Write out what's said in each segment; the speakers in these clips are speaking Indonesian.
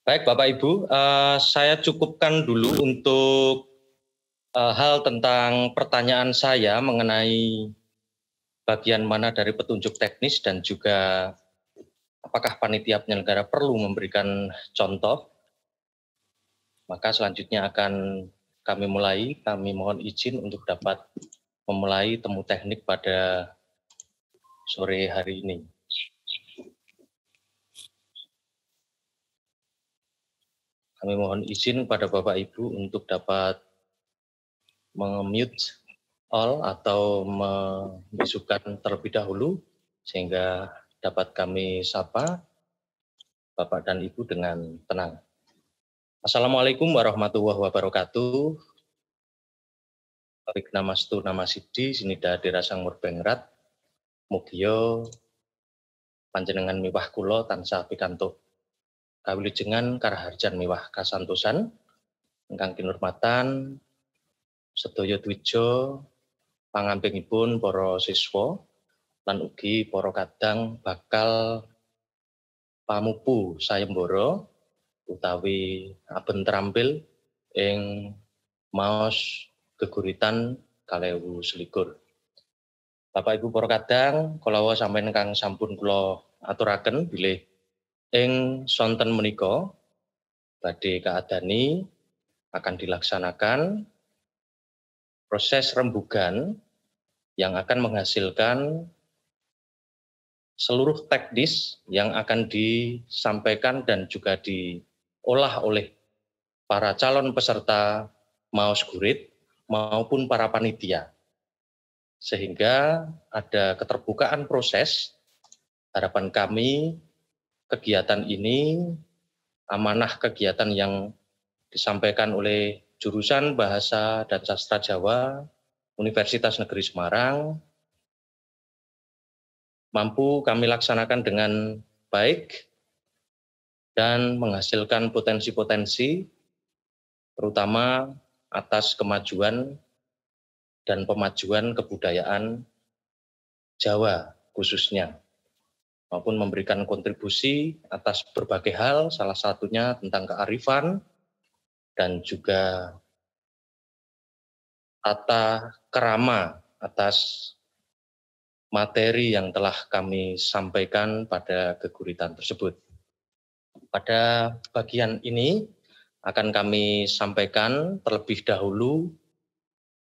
Baik Bapak Ibu, saya cukupkan dulu untuk hal tentang pertanyaan saya mengenai bagian mana dari petunjuk teknis dan juga apakah panitia penyelenggara perlu memberikan contoh. Maka selanjutnya akan kami mulai, kami mohon izin untuk dapat memulai temu teknik pada sore hari ini. Kami mohon izin pada Bapak Ibu untuk dapat mute all atau membisukan terlebih dahulu sehingga dapat kami sapa Bapak dan Ibu dengan tenang. Assalamualaikum warahmatullahi wabarakatuh. Baik namastu namasidi sinida dirasang murbengrat mugiyo panjenengan miwah kula tansah pikantuk kawilujengan karaharjan miwah kasantosan ingkang kinurmatan sedaya dwija pangampingipun para siswa lan ugi para kadang bakal pamupu sayembara utawi aben terampil ing maos geguritan 2021. Bapak Ibu para kadang kalawa sampeyan kang sampun kula aturaken bilih ing sonten menika badhe kaadani akan dilaksanakan proses rembugan yang akan menghasilkan seluruh teknis yang akan disampaikan dan juga diolah oleh para calon peserta maos gurit maupun para panitia. Sehingga ada keterbukaan proses, harapan kami kegiatan ini amanah kegiatan yang disampaikan oleh jurusan Bahasa dan Sastra Jawa Universitas Negeri Semarang mampu kami laksanakan dengan baik dan menghasilkan potensi-potensi terutama atas kemajuan dan pemajuan kebudayaan Jawa khususnya maupun memberikan kontribusi atas berbagai hal, salah satunya tentang kearifan dan juga tata kerama atas materi yang telah kami sampaikan pada geguritan tersebut. Pada bagian ini akan kami sampaikan terlebih dahulu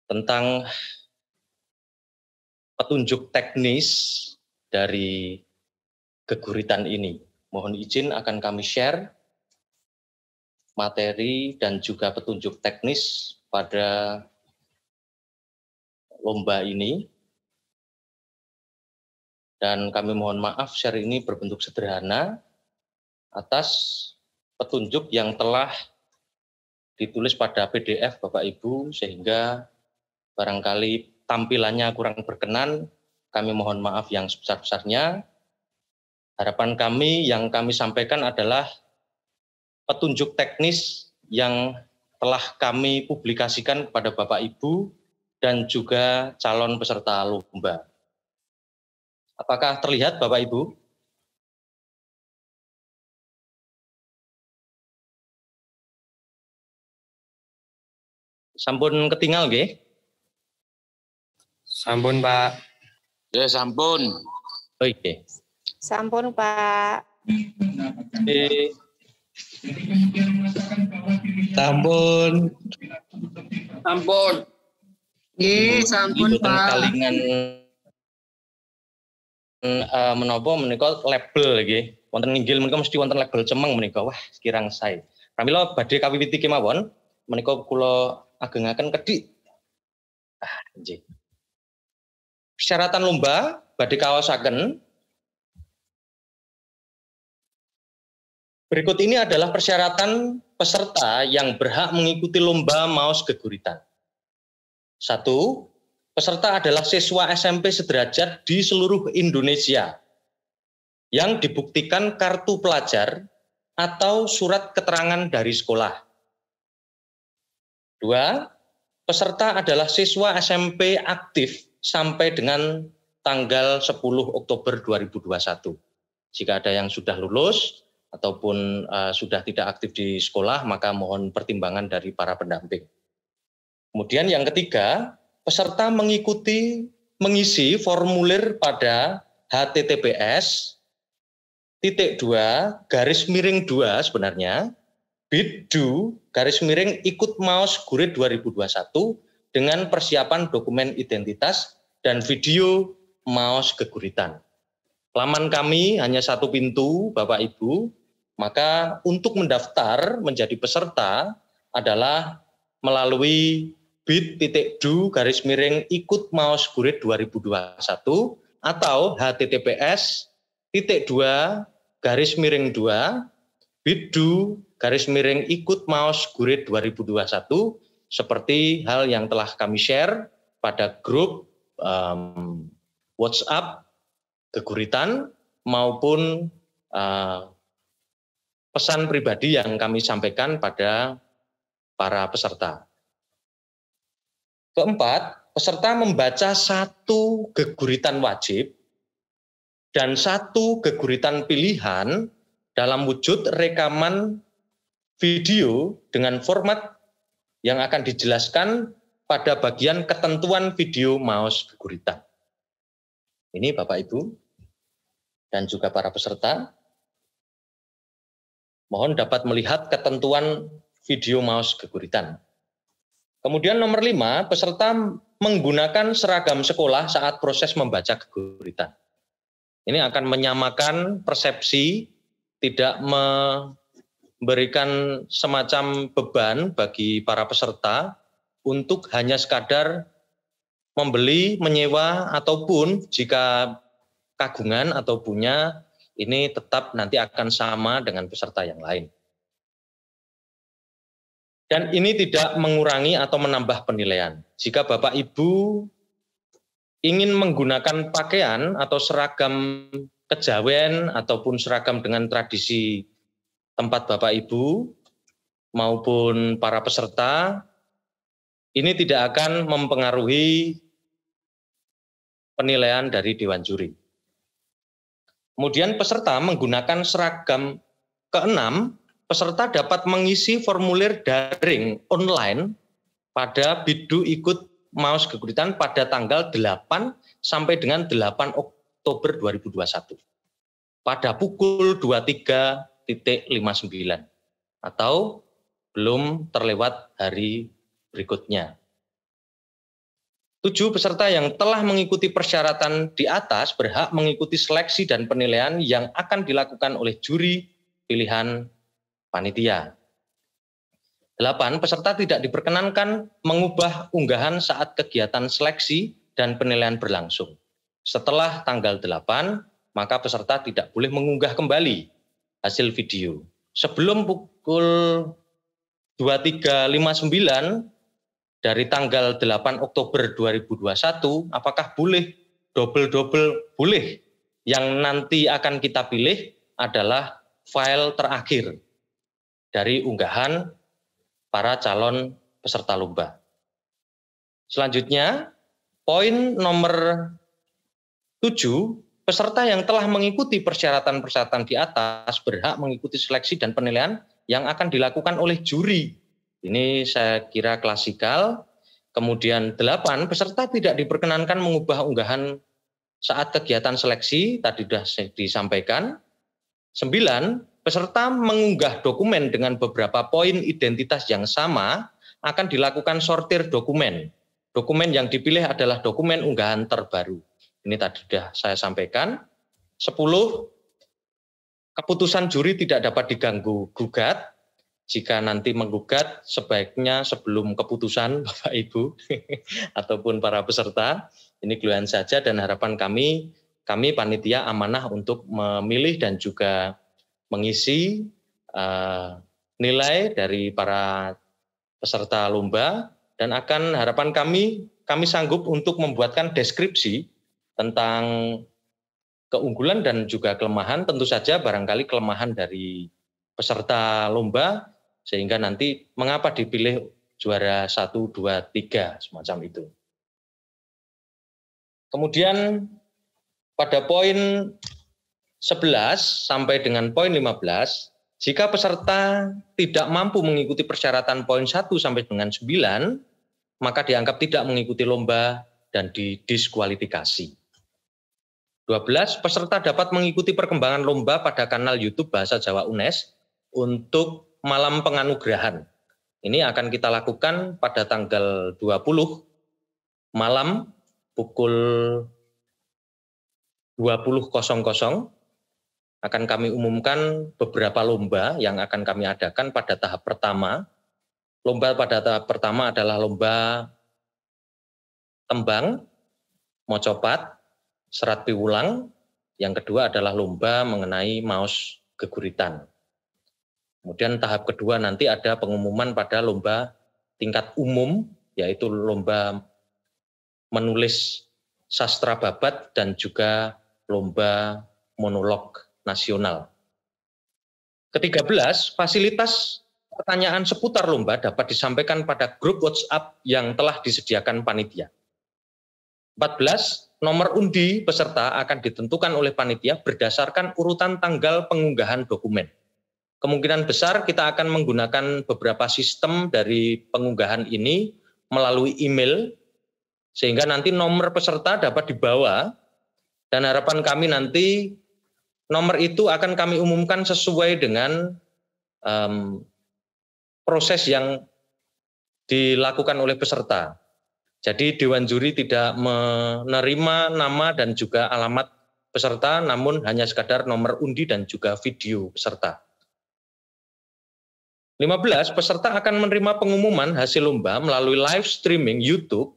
tentang petunjuk teknis dari geguritan ini. Mohon izin akan kami share materi dan juga petunjuk teknis pada lomba ini. Dan kami mohon maaf share ini berbentuk sederhana atas petunjuk yang telah ditulis pada PDF Bapak Ibu sehingga barangkali tampilannya kurang berkenan, kami mohon maaf yang sebesar-besarnya. Harapan kami yang kami sampaikan adalah petunjuk teknis yang telah kami publikasikan kepada Bapak Ibu dan juga calon peserta lomba. Apakah terlihat Bapak Ibu? Sampun ketinggal nggih? Sampun, Pak. Ya, sampun. Oke. Sampun, Pak. Sampun. Sampun. Nggih, sampun, Pak. Kalingan menapa menika label nggih. Wonten inggil menika mesti wonten label cemeng menika. Wah, kirang sae. Pramila badhe kawiwiti kemawon menika kula agengaken kedhik. Nggih. Persyaratan lomba badhe kaosaken. Berikut ini adalah persyaratan peserta yang berhak mengikuti lomba maos geguritan. 1. Peserta adalah siswa SMP sederajat di seluruh Indonesia yang dibuktikan kartu pelajar atau surat keterangan dari sekolah. 2. Peserta adalah siswa SMP aktif sampai dengan tanggal 10 Oktober 2021. Jika ada yang sudah lulus, ataupun sudah tidak aktif di sekolah, maka mohon pertimbangan dari para pendamping. Kemudian yang ketiga, peserta mengisi formulir pada https://2 sebenarnya bit.do/ikut MAOS GURID 2021 dengan persiapan dokumen identitas dan video MAOS Geguritan. Laman kami hanya satu pintu, Bapak Ibu, maka untuk mendaftar menjadi peserta adalah melalui bit.do/ikut MAOS GURID 2021 atau https://2 bit.do/ikut MAOS GURID 2021 seperti hal yang telah kami share pada grup WhatsApp Geguritan maupun pesan pribadi yang kami sampaikan pada para peserta. Keempat, peserta membaca 1 geguritan wajib dan 1 geguritan pilihan dalam wujud rekaman video dengan format yang akan dijelaskan pada bagian ketentuan video MAOS Geguritan. Ini Bapak Ibu dan juga para peserta, mohon dapat melihat ketentuan video MAOS Geguritan. Kemudian nomor 5, peserta menggunakan seragam sekolah saat proses membaca geguritan. Ini akan menyamakan persepsi, tidak memberikan semacam beban bagi para peserta untuk hanya sekadar membeli, menyewa, ataupun jika kagungan atau punya, ini tetap nanti akan sama dengan peserta yang lain. Dan ini tidak mengurangi atau menambah penilaian. Jika Bapak Ibu ingin menggunakan pakaian atau seragam kejawen ataupun seragam dengan tradisi tempat Bapak Ibu maupun para peserta, ini tidak akan mempengaruhi penilaian dari Dewan Juri. Kemudian peserta menggunakan seragam ke-6, peserta dapat mengisi formulir daring online pada bit.do ikut MAOS Geguritan pada tanggal 8 sampai dengan 8 Oktober 2021 pada pukul 23.59 atau belum terlewat hari berikutnya. 7 peserta yang telah mengikuti persyaratan di atas berhak mengikuti seleksi dan penilaian yang akan dilakukan oleh juri pilihan panitia. 8 peserta tidak diperkenankan mengubah unggahan saat kegiatan seleksi dan penilaian berlangsung. Setelah tanggal 8, maka peserta tidak boleh mengunggah kembali hasil video. Sebelum pukul 23.59 dari tanggal 8 Oktober 2021, apakah boleh double-double? Boleh. Yang nanti akan kita pilih adalah file terakhir dari unggahan para calon peserta lomba. Selanjutnya, poin nomor 7, peserta yang telah mengikuti persyaratan-persyaratan di atas berhak mengikuti seleksi dan penilaian yang akan dilakukan oleh juri. Ini saya kira klasikal. Kemudian 8, peserta tidak diperkenankan mengubah unggahan saat kegiatan seleksi, tadi sudah disampaikan. 9, peserta mengunggah dokumen dengan beberapa poin identitas yang sama akan dilakukan sortir dokumen. Dokumen yang dipilih adalah dokumen unggahan terbaru. Ini tadi sudah saya sampaikan. 10, keputusan juri tidak dapat diganggu gugat. Jika nanti menggugat, sebaiknya sebelum keputusan Bapak Ibu ataupun para peserta. Ini keluhan saja dan harapan kami panitia amanah untuk memilih dan juga mengisi nilai dari para peserta lomba, dan akan harapan kami sanggup untuk membuatkan deskripsi tentang keunggulan dan juga kelemahan. Tentu saja barangkali kelemahan dari peserta lomba, sehingga nanti mengapa dipilih juara 1, 2, 3, semacam itu. Kemudian pada poin 11 sampai dengan poin 15, jika peserta tidak mampu mengikuti persyaratan poin 1 sampai dengan 9, maka dianggap tidak mengikuti lomba dan didiskualifikasi. 12, peserta dapat mengikuti perkembangan lomba pada kanal YouTube Bahasa Jawa UNES untuk malam penganugerahan. Ini akan kita lakukan pada tanggal 20 malam pukul 20.00. Akan kami umumkan beberapa lomba yang akan kami adakan pada tahap pertama. Lomba pada tahap pertama adalah lomba tembang, mocopat, serat piwulang. Yang kedua adalah lomba mengenai maos geguritan. Kemudian tahap kedua nanti ada pengumuman pada lomba tingkat umum, yaitu lomba menulis sastra babat dan juga lomba monolog nasional. Ke-13, fasilitas pertanyaan seputar lomba dapat disampaikan pada grup WhatsApp yang telah disediakan panitia. 14, nomor undi peserta akan ditentukan oleh panitia berdasarkan urutan tanggal pengunggahan dokumen. Kemungkinan besar kita akan menggunakan beberapa sistem dari pengunggahan ini melalui email, sehingga nanti nomor peserta dapat dibawa, dan harapan kami nanti nomor itu akan kami umumkan sesuai dengan proses yang dilakukan oleh peserta. Jadi Dewan Juri tidak menerima nama dan juga alamat peserta, namun hanya sekadar nomor undi dan juga video peserta. 15, peserta akan menerima pengumuman hasil lomba melalui live streaming YouTube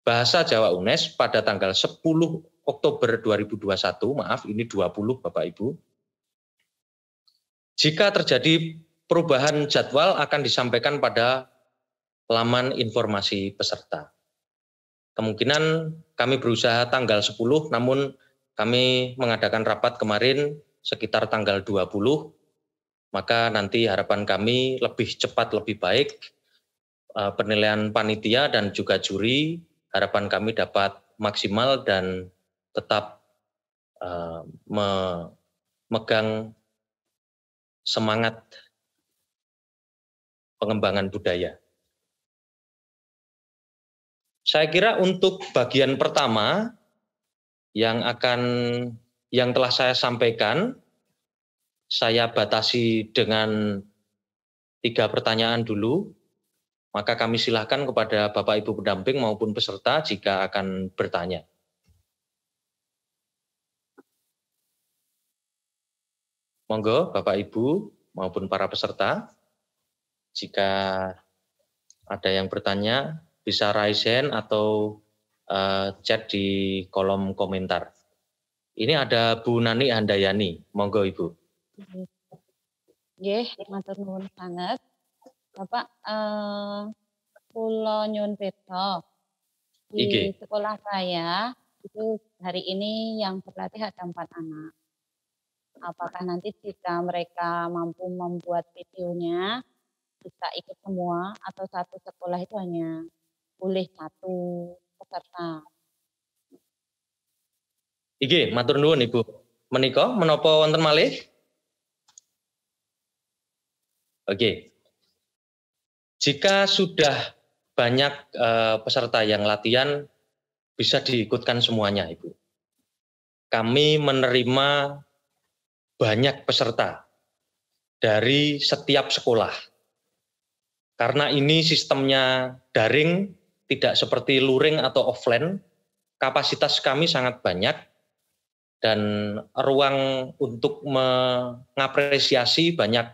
Bahasa Jawa UNES pada tanggal 10 Oktober 2021, maaf ini 20 Bapak Ibu. Jika terjadi perubahan jadwal akan disampaikan pada laman informasi peserta. Kemungkinan kami berusaha tanggal 10, namun kami mengadakan rapat kemarin sekitar tanggal 20, maka nanti harapan kami lebih cepat lebih baik. Penilaian panitia dan juga juri, harapan kami dapat maksimal dan tetap memegang semangat pengembangan budaya. Saya kira untuk bagian pertama yang telah saya sampaikan, saya batasi dengan 3 pertanyaan dulu, maka kami silakan kepada Bapak Ibu pendamping maupun peserta jika akan bertanya. Monggo Bapak Ibu maupun para peserta, jika ada yang bertanya bisa raise hand atau chat di kolom komentar. Ini ada Bu Nani Handayani, monggo Ibu. Nggih, matur nuwun sanget. Bapak, kula nyuwun beda. Di sekolah saya itu hari ini yang berlatih ada 4 anak. Apakah nanti jika mereka mampu membuat videonya bisa ikut semua atau satu sekolah itu hanya boleh 1 peserta? Iki, matur nuwun Ibu. Menika menapa wonten malih? Oke. Jika sudah banyak peserta yang latihan, bisa diikutkan semuanya Ibu. Kami menerima banyak peserta dari setiap sekolah. Karena ini sistemnya daring, tidak seperti luring atau offline, kapasitas kami sangat banyak dan ruang untuk mengapresiasi banyak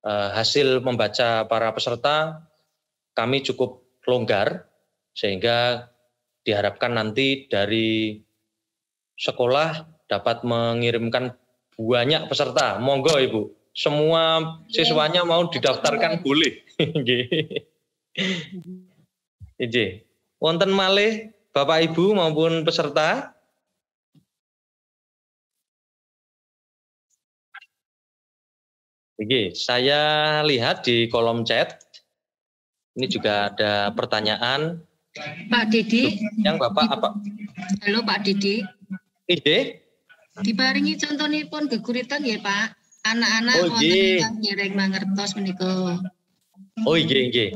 hasil membaca para peserta kami cukup longgar, sehingga diharapkan nanti dari sekolah dapat mengirimkan banyak peserta. Monggo Ibu, semua siswanya mau didaftarkan boleh. Nggih. Wonten malih Bapak Ibu maupun peserta? Oke, saya lihat di kolom chat. Ini juga ada pertanyaan. Pak Didi. Yang Bapak apa? Halo Pak Didi. Ide? Diparingi contonipun geguritan nggih, Pak. Anak-anak Oh, wonten nggih. ingkang nyereng mangertos menika. Oh nggih nggih.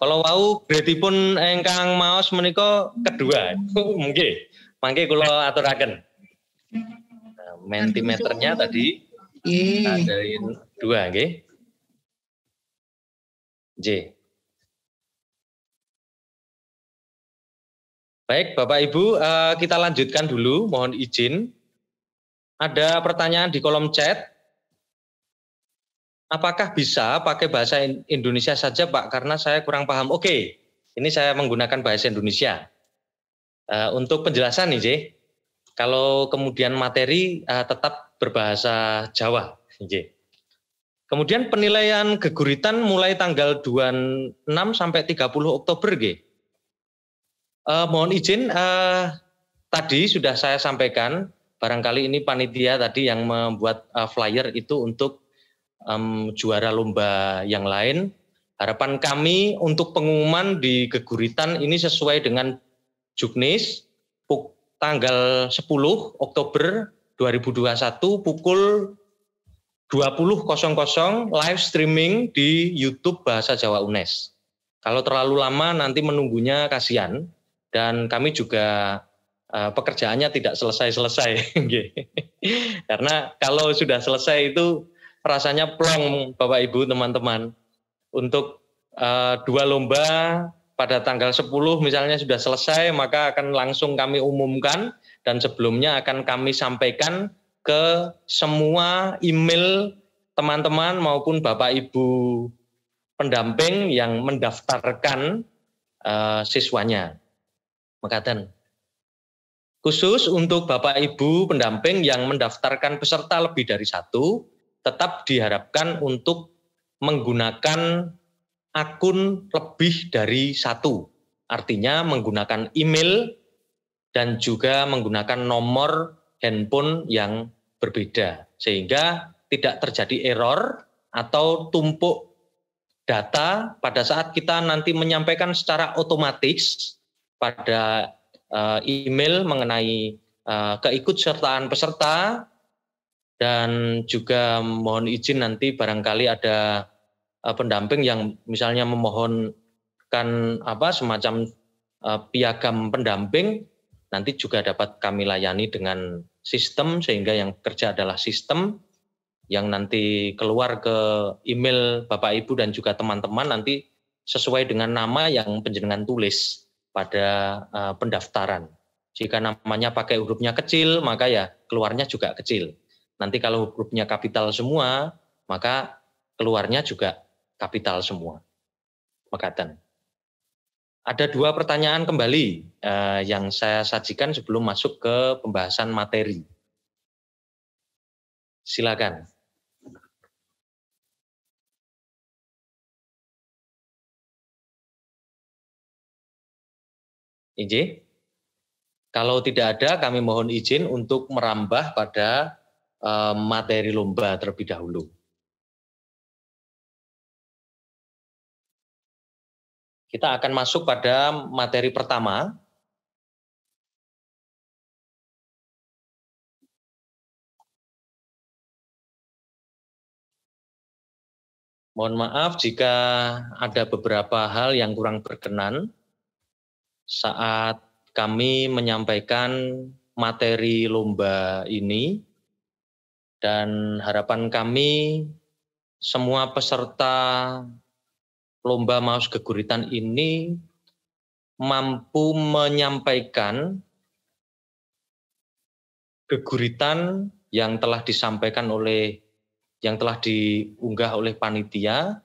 Kalau wau gradipun ingkang maos menika kedua. Nggih. Mangke kula aturaken. Nah, mentimeternya tadi Nggih. ada 2 nggih. Nggih. Baik, Bapak Ibu, kita lanjutkan dulu, mohon izin. Ada pertanyaan di kolom chat. Apakah bisa pakai bahasa Indonesia saja, Pak? Karena saya kurang paham. Oke, ini saya menggunakan bahasa Indonesia. Untuk penjelasan nih, J. Kalau kemudian materi tetap berbahasa Jawa. J. Kemudian penilaian geguritan mulai tanggal 26 sampai 30 Oktober, G. Mohon izin, tadi sudah saya sampaikan, barangkali ini panitia tadi yang membuat flyer itu untuk juara lomba yang lain. Harapan kami untuk pengumuman di geguritan ini sesuai dengan Juknis tanggal 10 Oktober 2021 pukul 20.00 live streaming di YouTube Bahasa Jawa UNES. Kalau terlalu lama nanti menunggunya kasihan dan kami juga pekerjaannya tidak selesai-selesai. Karena kalau sudah selesai itu rasanya plong, Bapak Ibu teman-teman. Untuk 2 lomba pada tanggal 10 misalnya sudah selesai, maka akan langsung kami umumkan dan sebelumnya akan kami sampaikan ke semua email teman-teman maupun Bapak Ibu pendamping yang mendaftarkan siswanya. Mekaten. Khusus untuk Bapak Ibu pendamping yang mendaftarkan peserta lebih dari 1, tetap diharapkan untuk menggunakan akun lebih dari 1. Artinya menggunakan email dan juga menggunakan nomor handphone yang berbeda. Sehingga tidak terjadi error atau tumpuk data pada saat kita nanti menyampaikan secara otomatis pada email mengenai keikutsertaan peserta. Dan juga mohon izin nanti barangkali ada pendamping yang misalnya memohonkan semacam piagam pendamping, nanti juga dapat kami layani dengan sistem sehingga yang kerja adalah sistem yang nanti keluar ke email Bapak Ibu dan juga teman-teman nanti sesuai dengan nama yang panjenengan tulis pada pendaftaran. Jika namanya pakai hurufnya kecil, maka ya keluarnya juga kecil. Nanti kalau hurufnya kapital semua, maka keluarnya juga kapital semua. Mekaten. Ada 2 pertanyaan kembali yang saya sajikan sebelum masuk ke pembahasan materi. Silakan. Izin. Kalau tidak ada, kami mohon izin untuk merambah pada materi lomba terlebih dahulu. Kita akan masuk pada materi pertama. Mohon maaf jika ada beberapa hal yang kurang berkenan saat kami menyampaikan materi lomba ini. Dan harapan kami semua peserta lomba Maos Geguritan ini mampu menyampaikan geguritan yang telah disampaikan yang telah diunggah oleh panitia,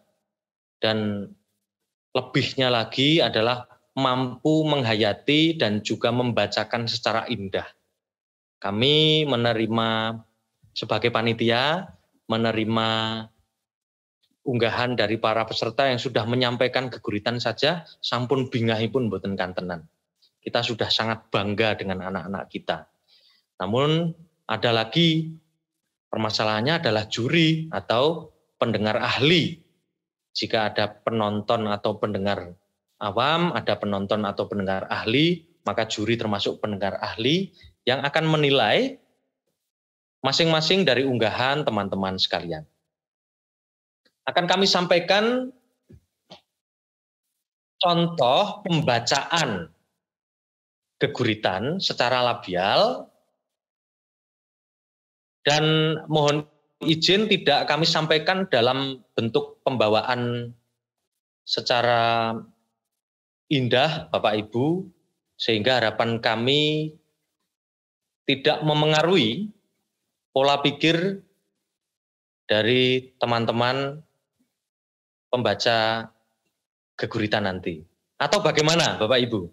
dan lebihnya lagi adalah mampu menghayati dan juga membacakan secara indah. Kami menerima sebagai panitia, menerima unggahan dari para peserta yang sudah menyampaikan geguritan saja, sampun bingahipun boten kantenan. Kita sudah sangat bangga dengan anak-anak kita. Namun ada lagi permasalahannya adalah juri atau pendengar ahli. Jika ada penonton atau pendengar awam, ada penonton atau pendengar ahli, maka juri termasuk pendengar ahli yang akan menilai masing-masing dari unggahan teman-teman sekalian. Akan kami sampaikan contoh pembacaan geguritan secara labial, dan mohon izin tidak kami sampaikan dalam bentuk pembawaan secara indah Bapak Ibu, sehingga harapan kami tidak memengaruhi pola pikir dari teman-teman pembaca geguritan nanti. Atau bagaimana Bapak Ibu?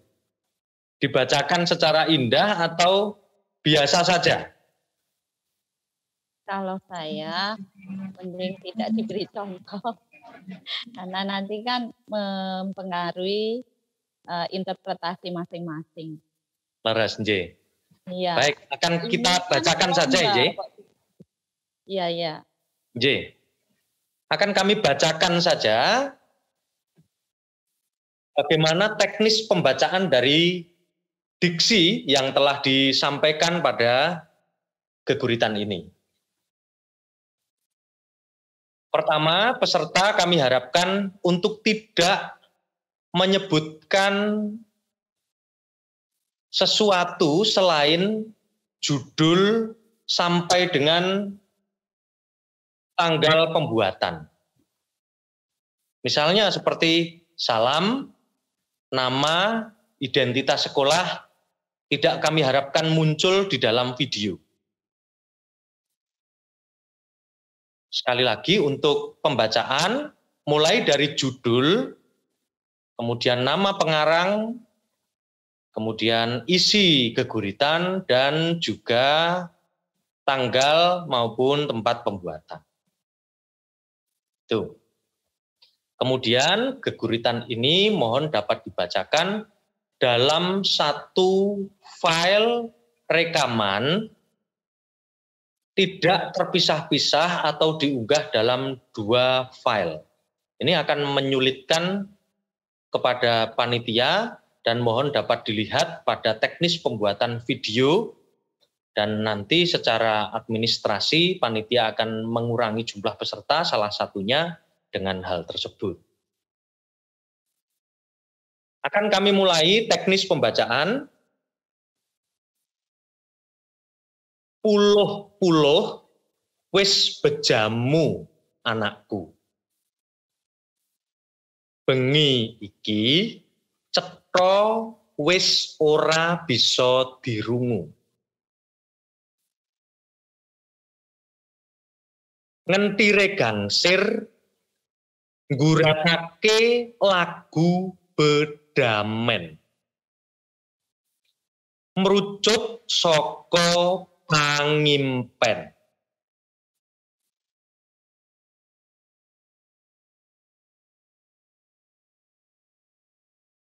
Dibacakan secara indah atau biasa saja? Kalau saya mending tidak diberi contoh karena nanti kan mempengaruhi interpretasi masing-masing. Leres, Nje. Iya. Baik, akan kita bacakan saja, Nje. Iya, iya. Nje. Akan kami bacakan saja bagaimana teknis pembacaan dari diksi yang telah disampaikan pada geguritan ini. Pertama, peserta kami harapkan untuk tidak menyebutkan sesuatu selain judul sampai dengan tanggal pembuatan. Misalnya seperti salam, nama, identitas sekolah, tidak kami harapkan muncul di dalam video. Sekali lagi untuk pembacaan, mulai dari judul, kemudian nama pengarang, kemudian isi geguritan, dan juga tanggal maupun tempat pembuatan. Tuh. Kemudian geguritan ini mohon dapat dibacakan dalam satu file rekaman, tidak terpisah-pisah atau diunggah dalam dua file. Ini akan menyulitkan kepada panitia dan mohon dapat dilihat pada teknis pembuatan video, dan nanti secara administrasi panitia akan mengurangi jumlah peserta, salah satunya dengan hal tersebut. Akan kami mulai teknis pembacaan. Puluh-puluh wis bejamu anakku. Bengi iki cetha wis ora bisa dirungu. Ngentire gangsir ngguratake lagu bedamen. Merucut saka pangimpen.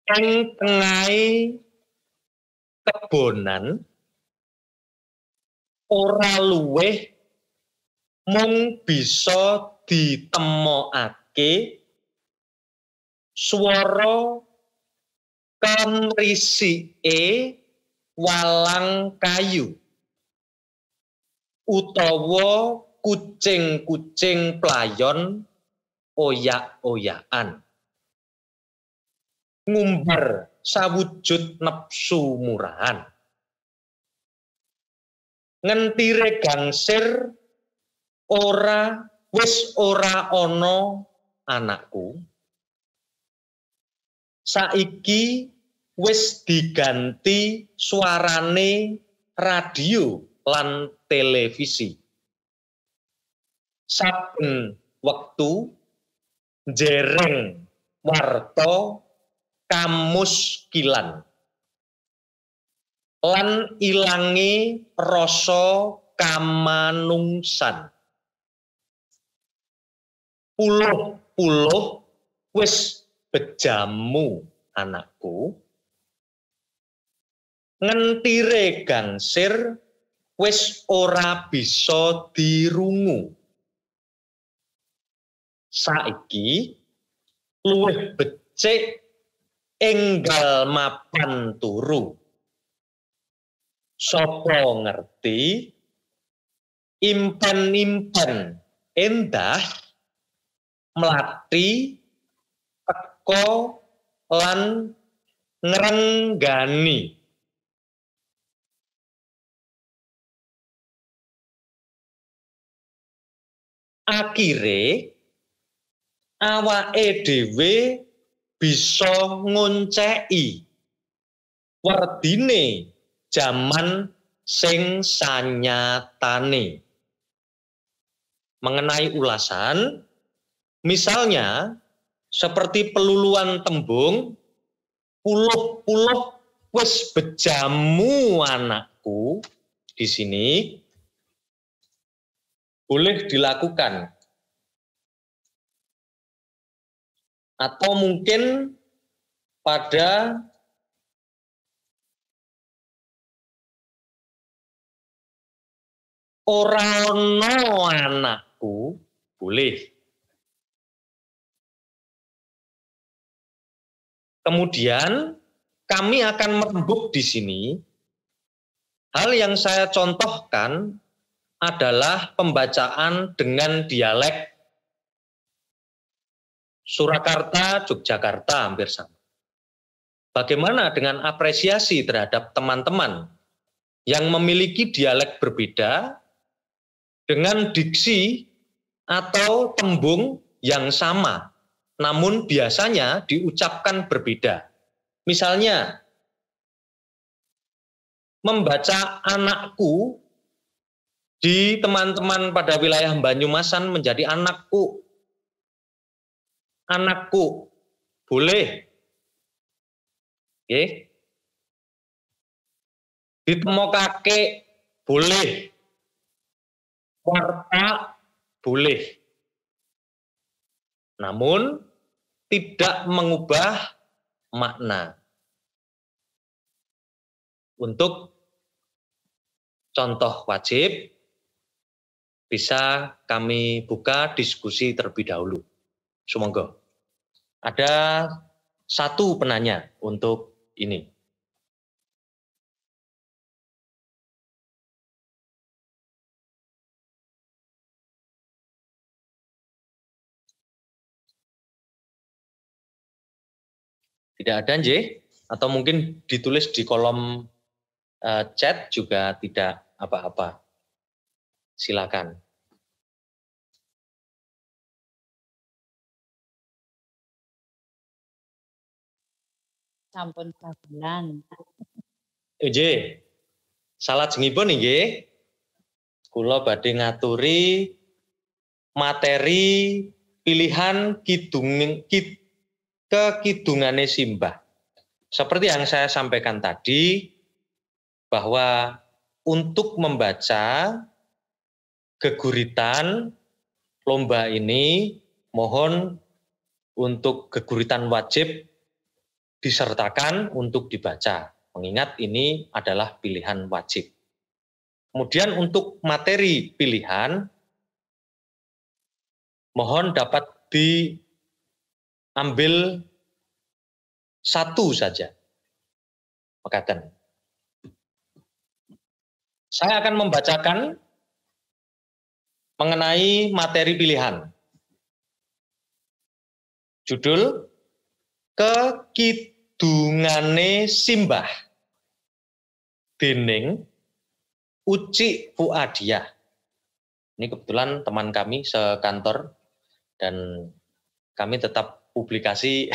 Ing tengahé kebonan ora luweh mung bisa ditemokake swara kamrisike walang kayu utawa kucing-kucing playon oyak-oyakan. Ngumbar sawujud nepsu murahan. Ngentire gangsir wis ora ana anakku. Saiki wis diganti suarane radio lan televisi. Saben wektu jereng warta kamus kilan lan ilangi rasa kamanungsan. Puluh-puluh wis bejamu anakku. Ngentire gangsir wis ora bisa dirungu. Saiki luwih becik enggal mapan turu. Sapa ngerti impen-impen endah melati teko lan ngrenggani. Akhire awake dhewe bisa ngonceki werdine jaman sing sanyatane. Mengenai ulasan, misalnya seperti peluluan tembung, puluh-puluh wis bejamu anakku, di sini boleh dilakukan. Atau mungkin pada ora ono anakku, boleh. Kemudian kami akan merembuk di sini. Hal yang saya contohkan adalah pembacaan dengan dialek Surakarta, Yogyakarta hampir sama. Bagaimana dengan apresiasi terhadap teman-teman yang memiliki dialek berbeda dengan diksi atau tembung yang sama, namun biasanya diucapkan berbeda. Misalnya, membaca anakku di teman-teman pada wilayah Banyumasan menjadi anakku. Anakku, boleh. Oke. Ditemokake, boleh. Warta, boleh. Namun, tidak mengubah makna. Untuk contoh wajib, bisa kami buka diskusi terlebih dahulu. Semoga. Ada satu penanya untuk ini. Tidak ada, Nj? Atau mungkin ditulis di kolom chat juga tidak apa-apa. Silakan. Sampun kabulan. Nj, salah jengipun nggih. Kula badhe ngaturi materi pilihan kekidungane simbah. Seperti yang saya sampaikan tadi, bahwa untuk membaca geguritan lomba ini, mohon untuk geguritan wajib disertakan untuk dibaca. Mengingat ini adalah pilihan wajib. Kemudian untuk materi pilihan, mohon dapat diambil satu saja. Mekaten. Saya akan membacakan mengenai materi pilihan. Judul Kekidungane Simbah dening Uci Fuadiah. Ini kebetulan teman kami sekantor dan kami tetap publikasi,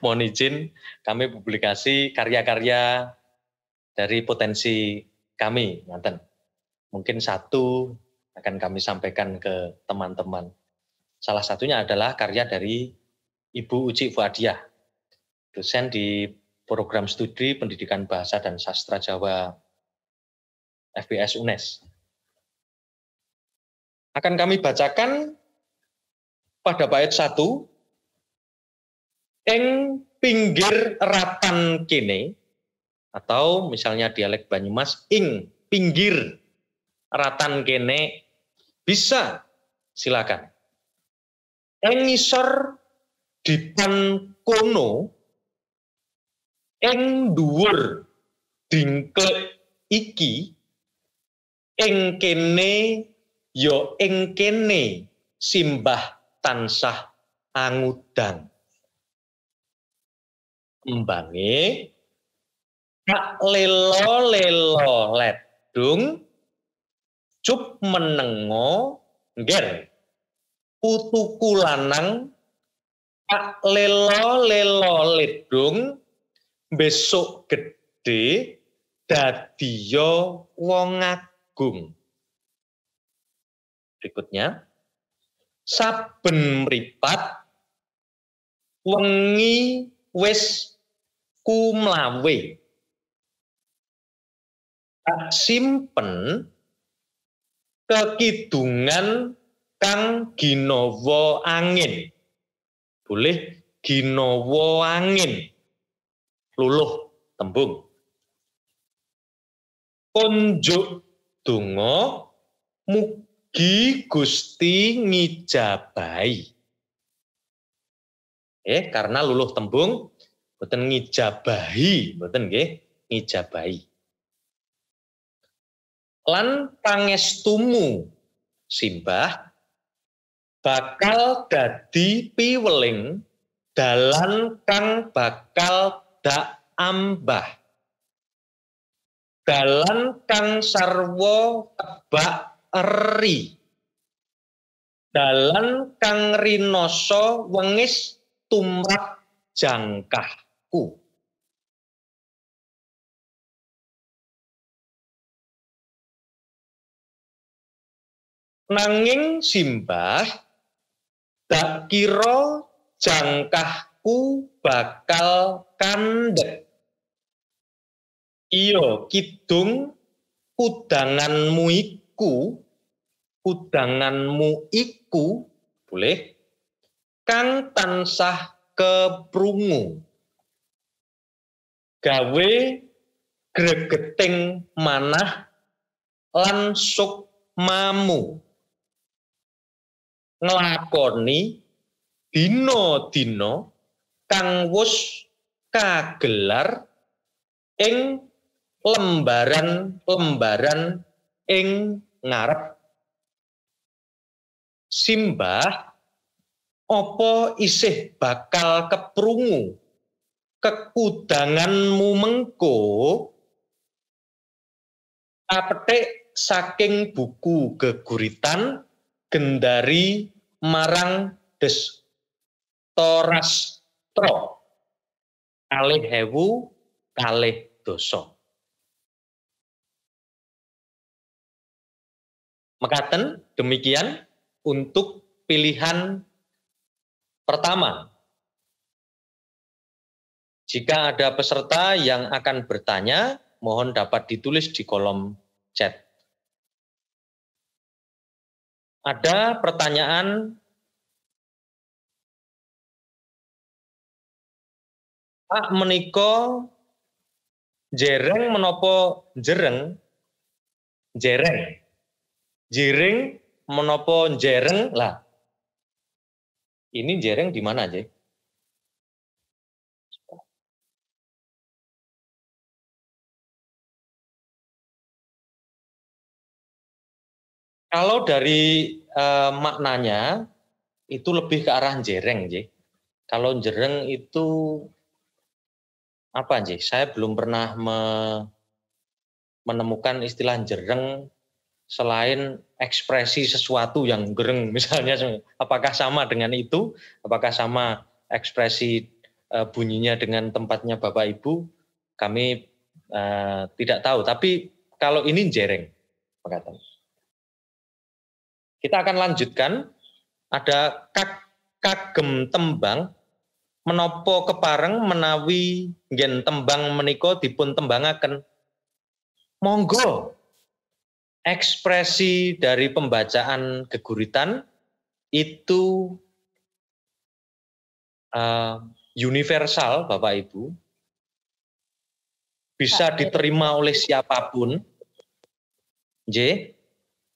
mohon izin, kami publikasi karya-karya dari potensi kami, nanten. Mungkin satu akan kami sampaikan ke teman-teman. Salah satunya adalah karya dari Ibu Uci Fuadiah, dosen di Program Studi Pendidikan Bahasa dan Sastra Jawa FBS UNES. Akan kami bacakan pada bait 1, ing pinggir ratan kene, atau misalnya dialek Banyumas, ing pinggir ratan kene, bisa, silakan. Ing ngisor dipan kono, ing dhuwur dingklek iki, ing kene ya ing kene simbah tansah angudang. Embange kak lelo-lelo ledung cup menengo ngger putuku lanang kak lelo-lelo ledung besok gede dadiya wong agung. Berikutnya, saben mripat wengi wis kumlawe. Tak simpen kekidungan kang ginawa angin. Boleh ginawa angin. Luluh tembung. Konjuk donga mugi Gusti ngijabahi. Karena luluh tembung boten ngijabahi, boten nggih, ngijabahi. Lan pangestumu simbah bakal dadi piweling dalan kang bakal dak ambah. Dalan kang sarwa kebak eri. Dalan kang rinoso wengis tumrap jangkahku. Nanging simbah dak kira jangkahku bakal kandhek. Iya kidung kudanganmu iku boleh kang tansah keprungu gawe gregeting manah lan sukmamu nglakoni dina-dina kang wus kagelar ing lembaran-lembaran ing ngarep. Simbah apa isih bakal keprungu kekudanganmu mengko? Apetik saking buku geguritan Gendari marang Destorastro 2000 Mekaten demikian untuk pilihan pertama. Jika ada peserta yang akan bertanya, mohon dapat ditulis di kolom chat. Ada pertanyaan? Pak menika jereng menapa jereng? Jereng. Jiring menapa jereng lah. Ini jereng di mana aja? Kalau dari maknanya itu lebih ke arah jereng, J. Kalau jereng itu apa, J? Saya belum pernah menemukan istilah jereng selain ekspresi sesuatu yang gereng, misalnya apakah sama dengan itu, apakah sama ekspresi bunyinya dengan tempatnya Bapak Ibu, kami tidak tahu. Tapi kalau ini jereng, perkataan. Kita akan lanjutkan. Ada kagem tembang menopo kepareng menawi ngen tembang menika dipun tembangaken. Monggo. Ekspresi dari pembacaan geguritan itu universal, Bapak Ibu, bisa diterima oleh siapapun,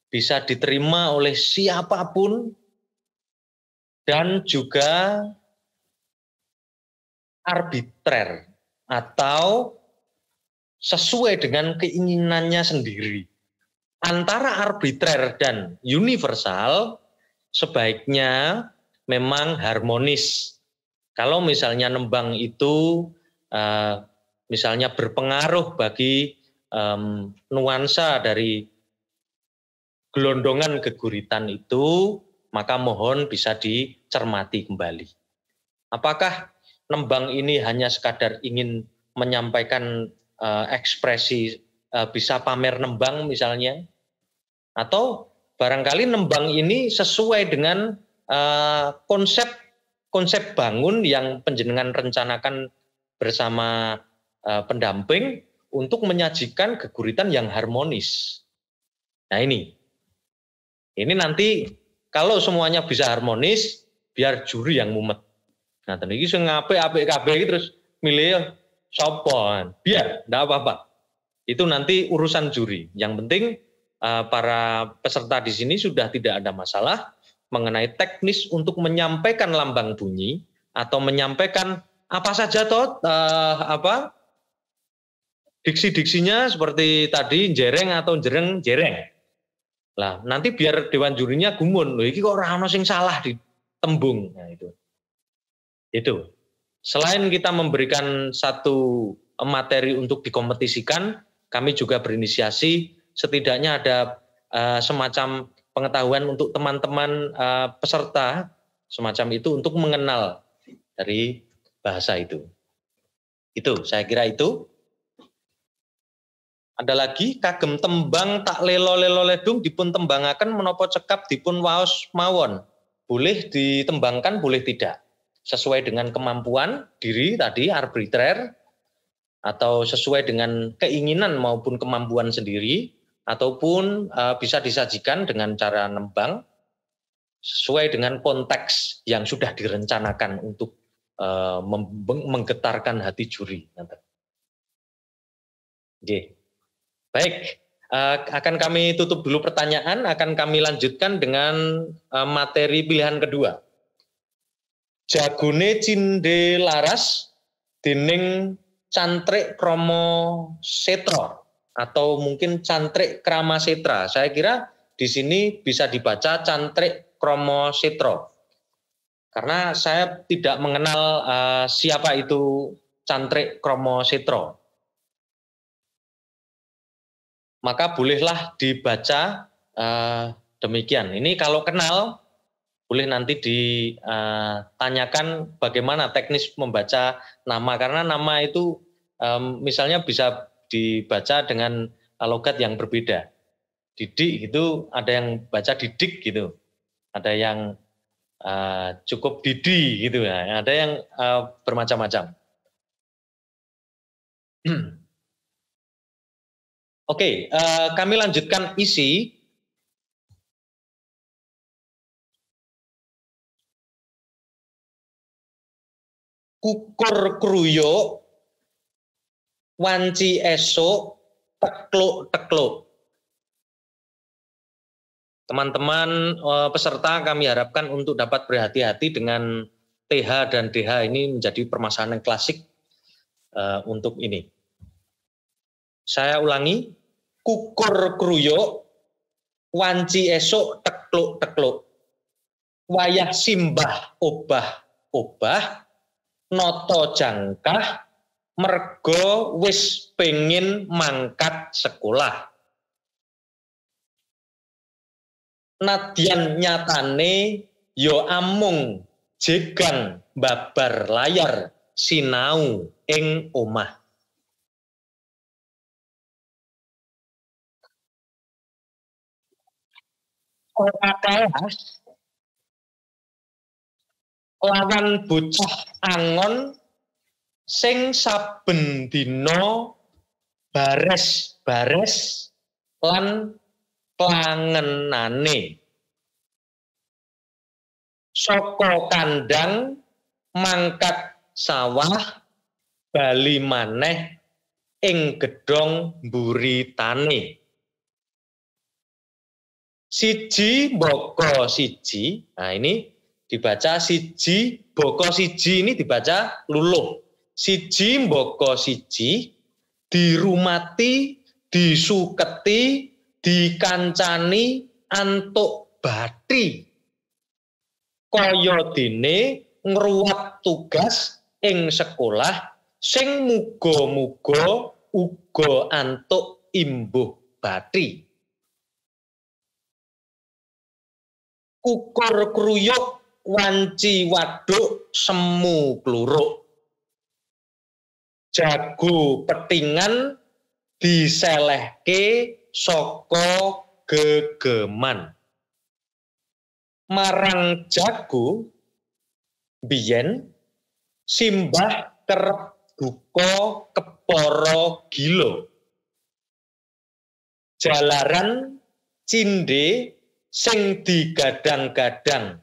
bisa diterima oleh siapapun, dan juga arbitrer atau sesuai dengan keinginannya sendiri. antara arbitrer dan universal sebaiknya memang harmonis. Kalau misalnya nembang itu misalnya berpengaruh bagi nuansa dari gelondongan geguritan itu, maka mohon bisa dicermati kembali. Apakah nembang ini hanya sekadar ingin menyampaikan ekspresi bisa pamer nembang misalnya, atau barangkali nembang ini sesuai dengan konsep bangun yang panjenengan rencanakan bersama pendamping untuk menyajikan geguritan yang harmonis. Nah ini nanti kalau semuanya bisa harmonis, biar juri yang mumet. Nah tadi ini apik terus milih sapa, biar enggak apa-apa. Itu nanti urusan juri. Yang penting para peserta di sini sudah tidak ada masalah mengenai teknis untuk menyampaikan lambang bunyi atau menyampaikan apa saja diksi-diksinya seperti tadi jereng atau jereng. Lah nanti biar dewan jurinya gumun, loh iki kok ora ono sing salah di tembung. Nah itu. Selain kita memberikan satu materi untuk dikompetisikan, kami juga berinisiasi setidaknya ada semacam pengetahuan untuk teman-teman peserta semacam itu untuk mengenal dari bahasa itu. Itu saya kira itu. Ada lagi kagem tembang tak lelo-lelo ledung dipun tembangaken menapa cekap dipun waos mawon. Boleh ditembangkan, boleh tidak. Sesuai dengan kemampuan diri tadi arbitrer atau sesuai dengan keinginan maupun kemampuan sendiri ataupun bisa disajikan dengan cara nembang sesuai dengan konteks yang sudah direncanakan untuk menggetarkan hati juri. Oke. Baik, akan kami tutup dulu pertanyaan, akan kami lanjutkan dengan materi pilihan kedua. Jagone cinde laras dening cantrik kromo setro atau mungkin cantrik krama setra. Saya kira di sini bisa dibaca cantrik kromo setro. Karena saya tidak mengenal siapa itu cantrik kromo setro. Maka bolehlah dibaca demikian. Ini kalau kenal, boleh nanti ditanyakan bagaimana teknis membaca nama. Karena nama itu misalnya bisa dibaca dengan logat yang berbeda. Didik itu ada yang baca didik gitu. Ada yang cukup didi gitu ya. Ada yang bermacam-macam. Oke, kami lanjutkan isi. Kukur kruyuk, wanci esok, tekluk-tekluk. Teman-teman peserta kami harapkan untuk dapat berhati-hati dengan TH dan DH ini menjadi permasalahan yang klasik untuk ini. Saya ulangi, kukur kruyuk, wanci esok, tekluk-tekluk. Wayah simbah obah-obah, noto jangkah, mergo wis pengin mangkat sekolah. Nadyan nyatane yo amung jegang babar layar sinau ing omah. Ora kelas lawan bocah angon sing saben dina bares-bares lan klangenane saka kandang mangkat sawah bali maneh ing gedhong mburitane. Siji boko siji, nah ini dibaca siji boko siji, ini dibaca luluh. Siji boko siji, dirumati, disuketi, dikancani antuk bathi kaya dene ngruwat tugas ing sekolah sing muga-muga uga antuk imbuh bathi. Kukur kruyuk wanci waduk semu kluruk. Jago petingan diselehke saka gegeman. Marang jago biyen simbah kerep duka kepara gila. Jalaran cindhe sing digadang-gadang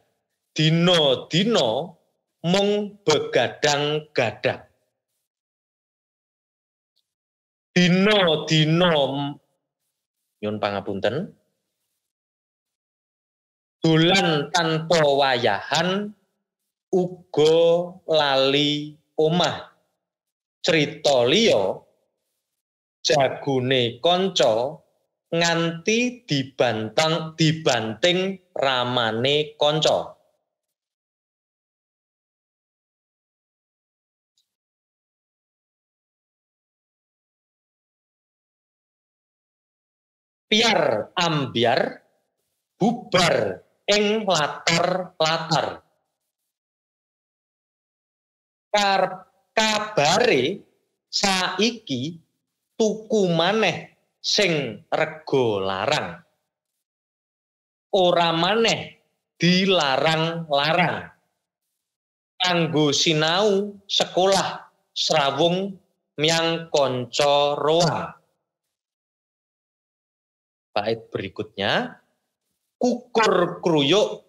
dina-dina mung begadang-gadang. Dina-dina nyun pangapunten dolan tanpa wayahan uga lali omah. Crita liya jagone kanca nganti dibanting ramane kanca. Piar ambyar bubar ing latar-latar. Kabare saiki tuku maneh sing rega larang. Ora maneh dilarang-larang. Kanggo sinau sekolah srawung miang kanca roa. Bait berikutnya, kukur kruyuk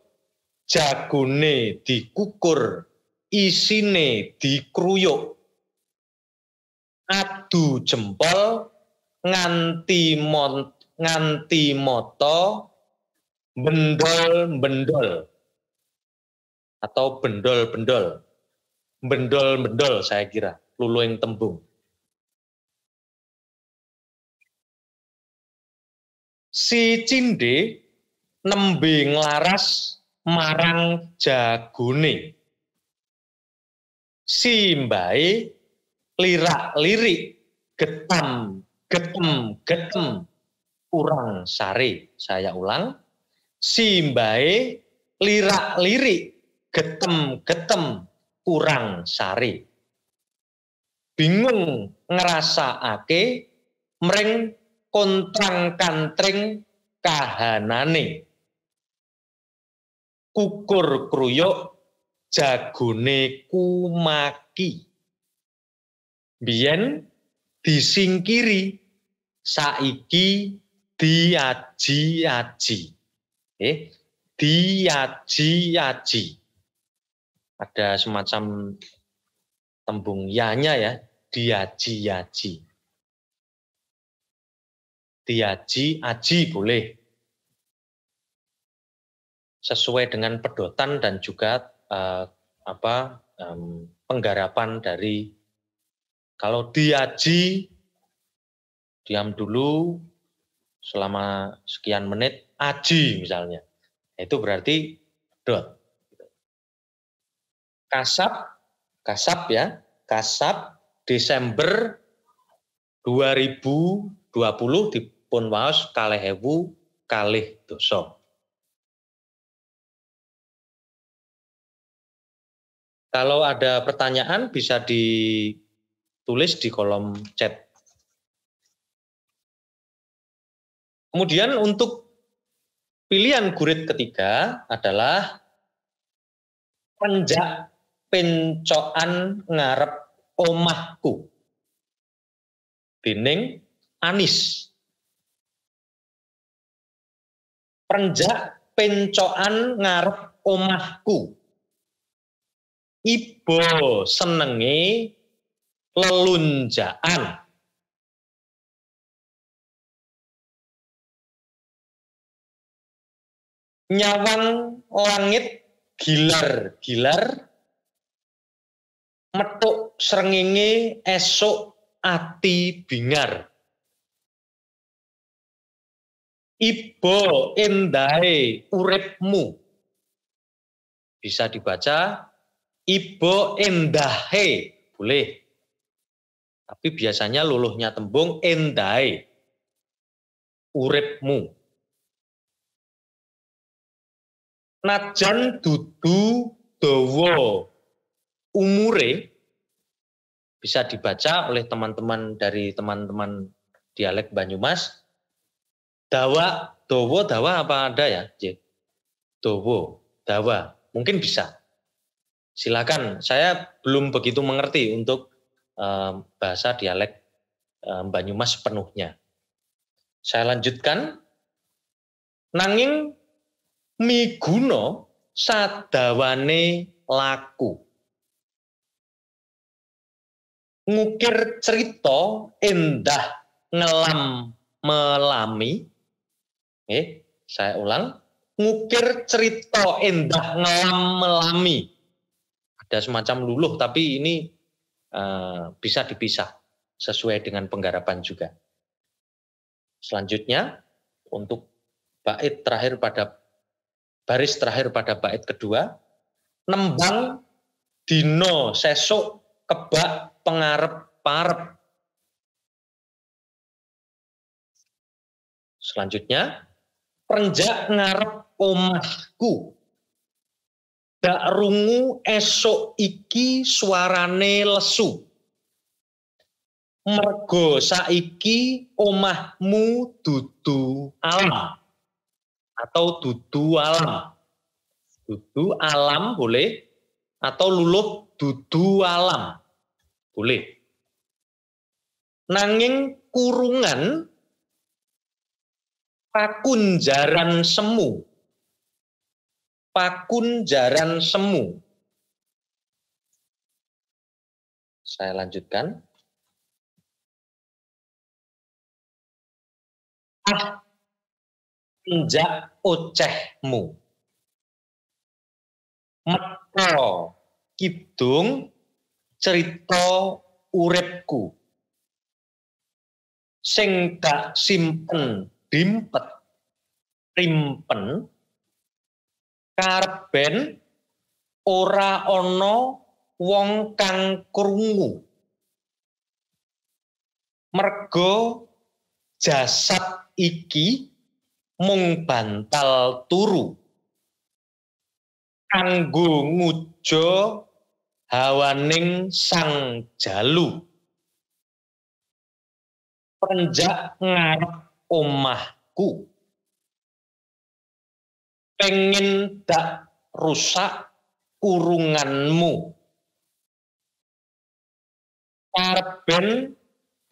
jagone dikukur, isine dikruyuk. Adu jempol nganti mata bendol-bendol atau bendol-bendol. Bendol-bendol saya kira luluing tembung. Si cindhe nembe nglaras marang jagone. Si mbae lirak-lirik getem kurang sare. Saya ulang. Si mbae lirak-lirik getem kurang sare. Bingung ngrasakake mring kontrang-kantring kahanane. Kukur kruyuk jagone kumaki. Biyen disingkiri, saiki diaji-aji. Diaji-aji. Ada semacam tembung yanya ya, diaji-aji. Diaji-aji boleh. Sesuai dengan pedotan dan juga penggarapan dari kalau diaji diam dulu selama sekian menit, aji misalnya. Itu berarti dot. Kasap ya, kasap Desember 2020 dipun waos 2000 dosa. Kalau ada pertanyaan bisa ditulis di kolom chat. Kemudian untuk pilihan gurit ketiga adalah penjak pencokan ngarep omahku. Dening Anis. Penjak pencokan ngarep omahku. Ibo senenge lelunjaan. Nyawang langit gilar-gilar, metuk srengenge esuk ati bingar. Ibo endahe uripmu. Bisa dibaca ibo endahe, boleh. Tapi biasanya luluhnya tembung endahe uripmu. Najan dudu dawa umure, bisa dibaca oleh teman-teman dari teman-teman dialek Banyumas. Dawa apa ada ya? Dawa, mungkin bisa. Silakan, saya belum begitu mengerti untuk bahasa dialek Banyumas sepenuhnya. Saya lanjutkan. Nanging miguna sadawane laku. Ngukir cerita endah ngelam melami. Saya ulang. Ngukir cerita endah ngelam melami. Ada semacam luluh, tapi ini bisa dipisah sesuai dengan penggarapan juga. Selanjutnya, untuk bait terakhir pada baris terakhir pada bait kedua, nembang dino sesuk kebak pengarep-parep. Selanjutnya, renjak ngarep omahku. Dak rungu esok iki suarane lesu. Mergo saiki omahmu dudu alam. Atau dudu alam. Dudu alam boleh. Atau luluh dudu alam. Boleh. Nanging kurungan pakunjaran semu. Pakunjaran semu. Saya lanjutkan. Enjak ocehmu. Metro kidung cerita uripku. Sing gak simpen dimpet rimpen karben ora ana wong kang krungu. Mergo jasad iki mung bantal turu kanggo nguja hawaning sang jalu. Penjak ngarep omahku. Pengen dak rusak kurunganmu. Karben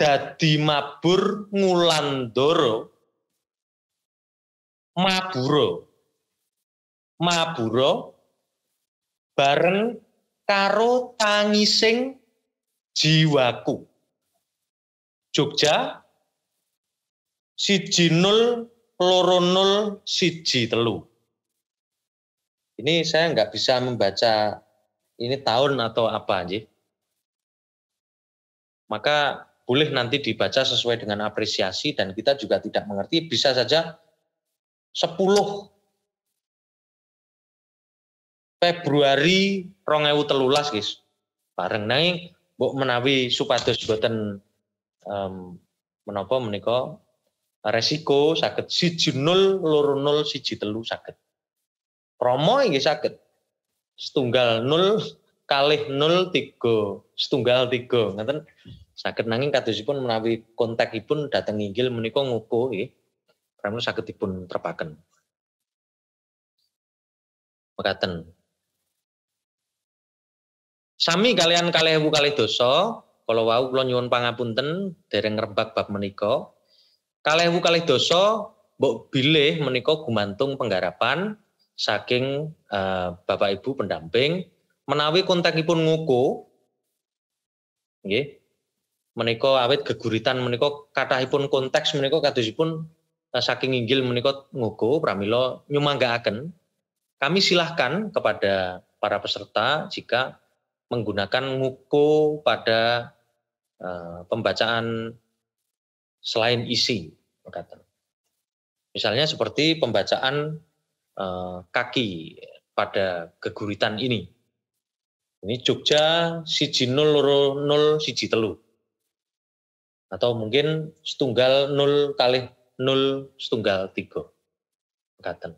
dadi mabur ngulandara. Mabura bareng karo tangising jiwaku. Jogja 1020113. Ini saya nggak bisa membaca ini tahun atau apa aja. Maka boleh nanti dibaca sesuai dengan apresiasi dan kita juga tidak mengerti. Bisa saja 10 Februari 2013 guys. Bareng naik mbok menawi supados boten menapa menika resiko saged 1020113 saged. Promo nggih saged. Setunggal 0 kalih 03 setunggal 3 ngoten saged nanging kadosipun menawi kontakipun dhateng inggil menika nguku nggih. Pramila saged dipun trepaken. Mekaten. Sami kalian 2000 dosa, kala wau kula nyuwun pangapunten dereng ngrembak bab menika. 2000 dosa mbok bilih menika gumantung penggarapan saking Bapak Ibu pendamping menawi kontakipun nguku nggih menika awit geguritan menika kathahipun konteks menika kadosipun saking inggil menika nguku pramila nyumanggaaken kami silahkan kepada para peserta jika menggunakan nguku pada pembacaan selain isi. Misalnya seperti pembacaan kaki pada geguritan ini. Ini Jogja 1-0-0-1-3. Atau mungkin 0-0-0-3. Mekaten.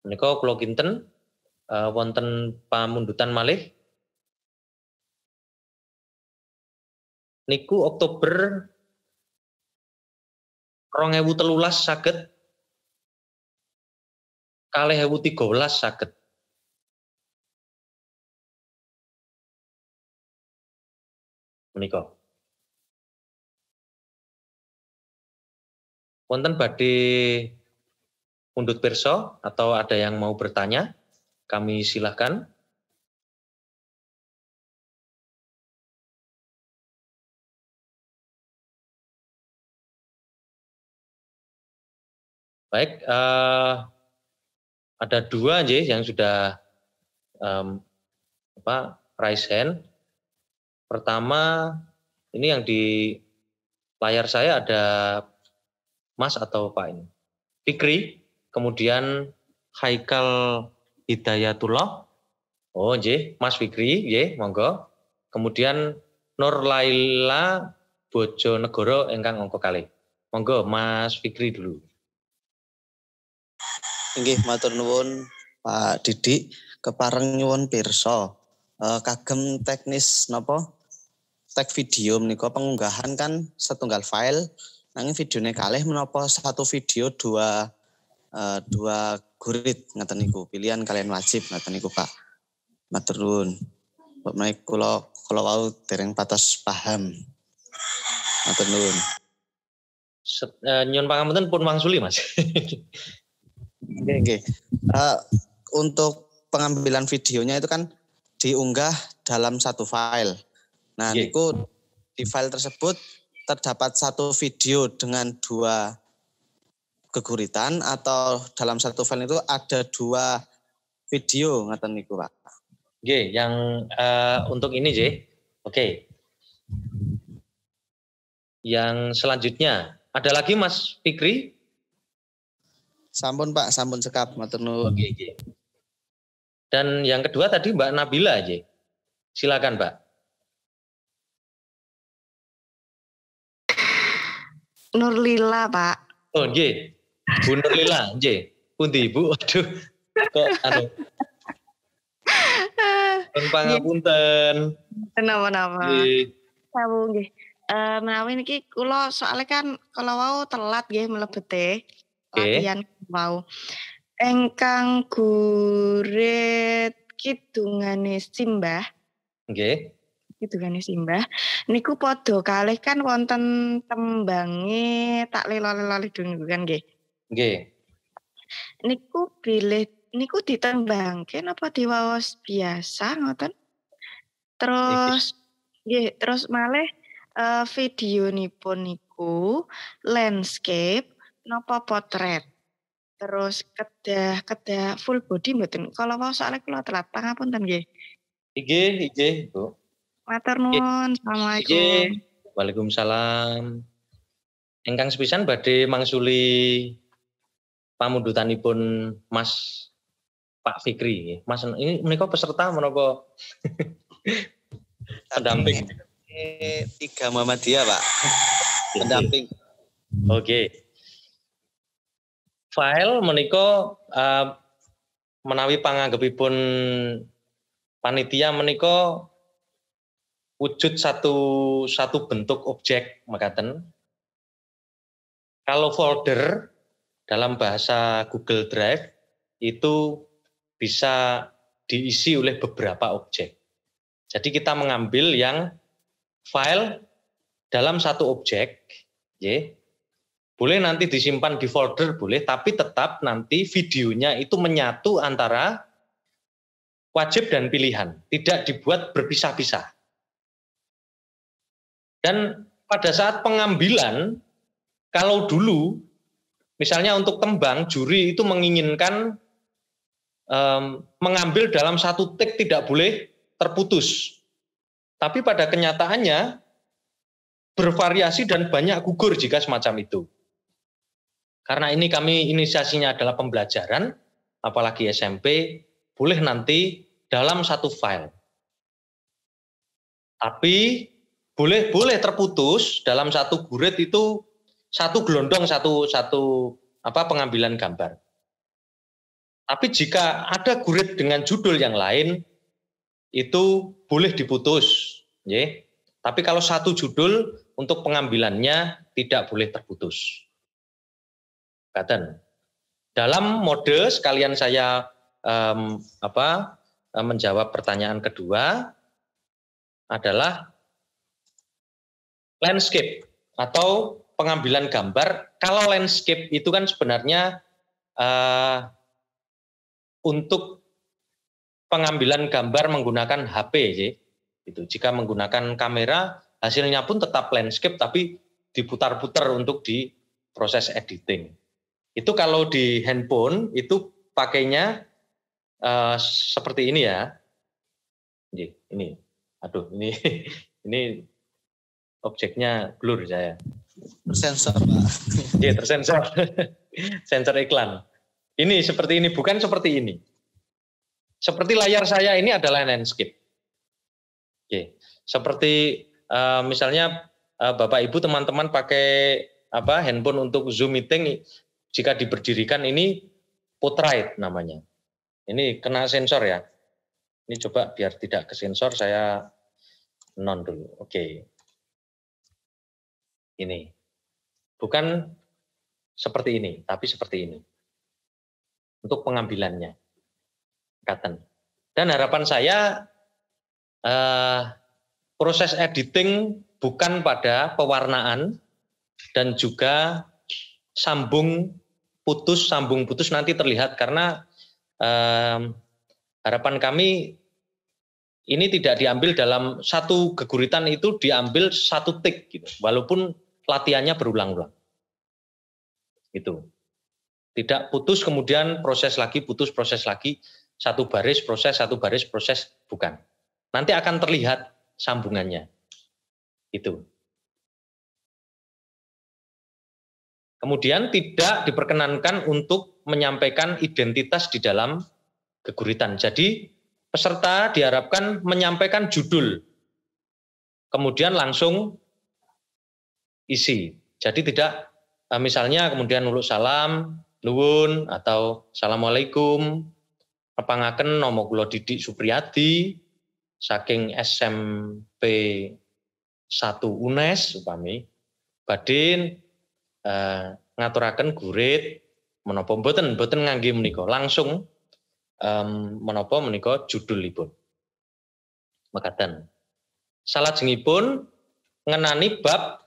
Menika kula kinten wonten pamundutan malih. Niku Oktober 2013 saged 2013 saged. Menika. Wonten badhe pundhut pirsa atau ada yang mau bertanya? Kami silahkan. Baik, ada 2 yang sudah raise hand. Pertama, ini yang di layar saya ada Mas atau Pak ini. Fikri, kemudian Haikal Hidayatullah. Oh, Mas Fikri, monggo. Kemudian Nur Laila Bojonegoro ingkang angka kalih. Monggo Mas Fikri dulu. Nggih, matur nuwun Pak Didik, kepareng nyuwun pirsa. Kagem teknis napa? Tag video menika pengunggahan kan setunggal file, nanging videone kalih menapa satu video dua gurit ngaten niku. Pilihan kalian wajib ngaten niku Pak. Matur nuwun. Menawi kula wau dereng patos paham. Matur nuwun. Nyuwun pangapunten pun wangsuli Mas. Oke. Untuk pengambilan videonya itu kan diunggah dalam satu file. Nah, niku di file tersebut terdapat satu video dengan 2 geguritan atau dalam satu file itu ada 2 video ngaten niku, Pak. Oke, yang untuk ini Oke. Yang selanjutnya ada lagi Mas Fikri? Sampun Pak, sampun sekap matur nuwun. Oke. Dan yang kedua tadi Mbak Nabila Silakan, Mbak. Nurlila, Pak. Oh, nggih. Bu Nurlila, nggih. Pundi, Bu? Aduh. Kok pangapunten. Kenapa-napa? Nggih. Sawu nggih. Menawi niki kula soalnya kan kalau wau telat nggih mlebete latihan wau. Engkang gurit kidungane simbah. Nggih. Kidungane simbah niku padha kalih kan wonten tembange tak lelo-lelo niku kan nggih. Nggih. Niku bilih niku ditembangke napa diwaos biasa ngoten? Terus nggih, terus malih videonipun niku landscape napa potret. Terus kedah full body mboten. Kalau wau soalnya kula telat pangapunten nggih. Nggih, Bu. Matur nuwun. Assalamualaikum. Waalaikumsalam. Ingkang sepisan badhe mangsuli pamundutanipun Mas Pak Fikri. Mas ini menika peserta menapa pendamping? 3 Muhammadiyah, Pak. Pendamping. Oke. File menika menawi panganggepipun panitia menika wujud satu bentuk objek makaten. Kalau folder dalam bahasa Google Drive itu bisa diisi oleh beberapa objek. Jadi kita mengambil yang file dalam satu objek, boleh nanti disimpan di folder boleh, tapi tetap nanti videonya itu menyatu antara wajib dan pilihan, tidak dibuat berpisah-pisah. Dan pada saat pengambilan, kalau dulu, misalnya untuk tembang, juri itu menginginkan mengambil dalam satu take tidak boleh terputus. Tapi pada kenyataannya, bervariasi dan banyak gugur jika semacam itu. Karena ini kami inisiasinya adalah pembelajaran, apalagi SMP, boleh nanti dalam satu file. Tapi boleh terputus dalam satu gurit itu satu gelondong satu pengambilan gambar. Tapi jika ada gurit dengan judul yang lain itu boleh diputus, ya. Tapi kalau satu judul untuk pengambilannya tidak boleh terputus. Katen. Dalam mode sekalian saya menjawab pertanyaan kedua adalah landscape atau pengambilan gambar. Kalau landscape itu kan sebenarnya untuk pengambilan gambar menggunakan HP, ya. Gitu. Jika menggunakan kamera, hasilnya pun tetap landscape, tapi diputar-putar untuk di proses editing. Itu kalau di handphone itu pakainya seperti ini ya. Ini, aduh, ini objeknya blur saya. Tersensor, Pak. Iya, tersensor. Sensor iklan. Ini seperti ini, bukan seperti ini. Seperti layar saya ini adalah landscape. Oke. Seperti misalnya Bapak Ibu teman-teman pakai handphone untuk Zoom meeting, jika diberdirikan ini portrait namanya. Ini kena sensor ya. Ini coba biar tidak kesensor saya non dulu. Oke. Ini. Bukan seperti ini, tapi seperti ini. Untuk pengambilannya. Dan harapan saya proses editing bukan pada pewarnaan dan juga sambung putus nanti terlihat karena harapan kami ini tidak diambil dalam satu geguritan itu diambil satu tik gitu, walaupun latihannya berulang-ulang. Gitu. Tidak putus kemudian proses lagi, putus proses lagi, satu baris proses, bukan. Nanti akan terlihat sambungannya. Itu. Kemudian tidak diperkenankan untuk menyampaikan identitas di dalam geguritan. Jadi peserta diharapkan menyampaikan judul. Kemudian langsung isi. Jadi tidak misalnya kemudian nuluk salam, nuwun atau assalamualaikum, Pangaken nama kula Didik Supriyadi saking SMP 1 UNES upami badhe ngaturaken gurit menapa mboten ngangge menika langsung menapa menika judulipun. Mekaten. Salajengipun ngenani bab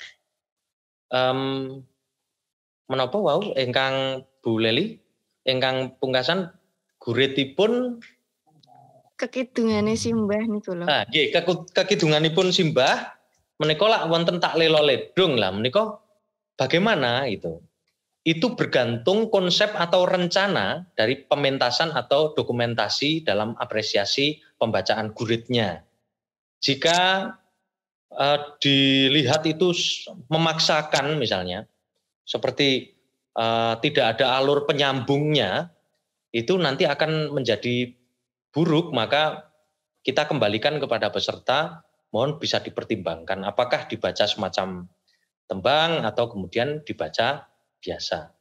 menapa wau ingkang Bu Leli ingkang pungkasan guritipun kekidungane simbah niku lho. Ah, nggih, kekidunganipun simbah menika lak wonten tak lelo ledung lah menika bagaimana itu? Itu bergantung konsep atau rencana dari pementasan atau dokumentasi dalam apresiasi pembacaan guritnya. Jika dilihat itu memaksakan misalnya, seperti tidak ada alur penyambungnya, itu nanti akan menjadi buruk, maka kita kembalikan kepada peserta, mohon bisa dipertimbangkan apakah dibaca semacam tembang atau kemudian dibaca biasa.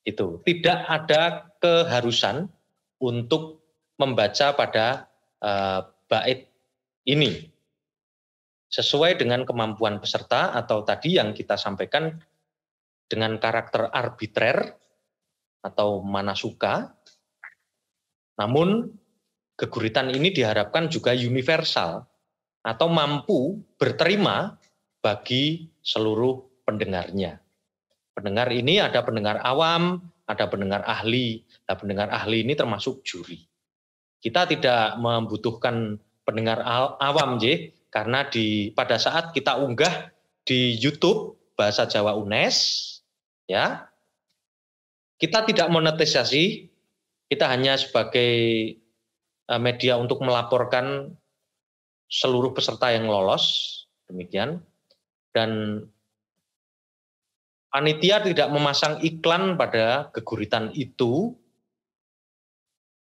Itu tidak ada keharusan untuk membaca pada bait ini sesuai dengan kemampuan peserta atau tadi yang kita sampaikan dengan karakter arbitrer atau manasuka. Namun geguritan ini diharapkan juga universal atau mampu berterima bagi seluruh pendengarnya. Pendengar ini ada pendengar awam, ada pendengar ahli. Nah, pendengar ahli ini termasuk juri. Kita tidak membutuhkan pendengar awam, karena pada saat kita unggah di YouTube Bahasa Jawa UNES, ya, kita tidak monetisasi, kita hanya sebagai media untuk melaporkan seluruh peserta yang lolos, demikian. Dan panitia tidak memasang iklan pada geguritan itu.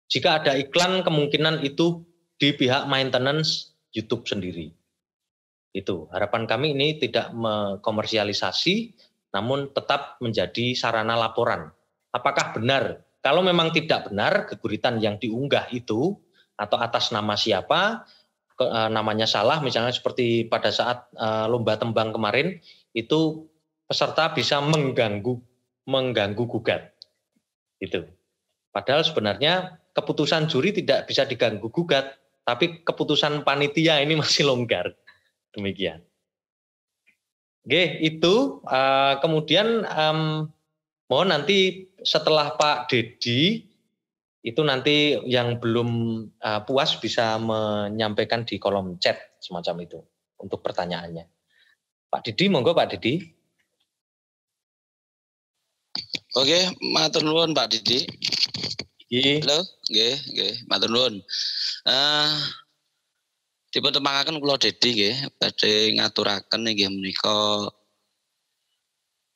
Jika ada iklan, kemungkinan itu di pihak maintenance YouTube sendiri. Itu harapan kami ini tidak mengkomersialisasi, namun tetap menjadi sarana laporan. Apakah benar? Kalau memang tidak benar, geguritan yang diunggah itu atau atas nama siapa, namanya salah, misalnya seperti pada saat lomba tembang kemarin, itu peserta bisa mengganggu gugat. Itu. Padahal sebenarnya keputusan juri tidak bisa diganggu gugat, tapi keputusan panitia ini masih longgar. Demikian. Oke, itu kemudian mohon nanti setelah Pak Dedi itu nanti yang belum puas bisa menyampaikan di kolom chat semacam itu untuk pertanyaannya. Pak Dedi, monggo Pak Dedi. Oke, matur nuwun Pak Didi. Halo, nggih, matur nuwun. Dipun temangaken kula Dedi nggih, badhe ngaturaken nggih menika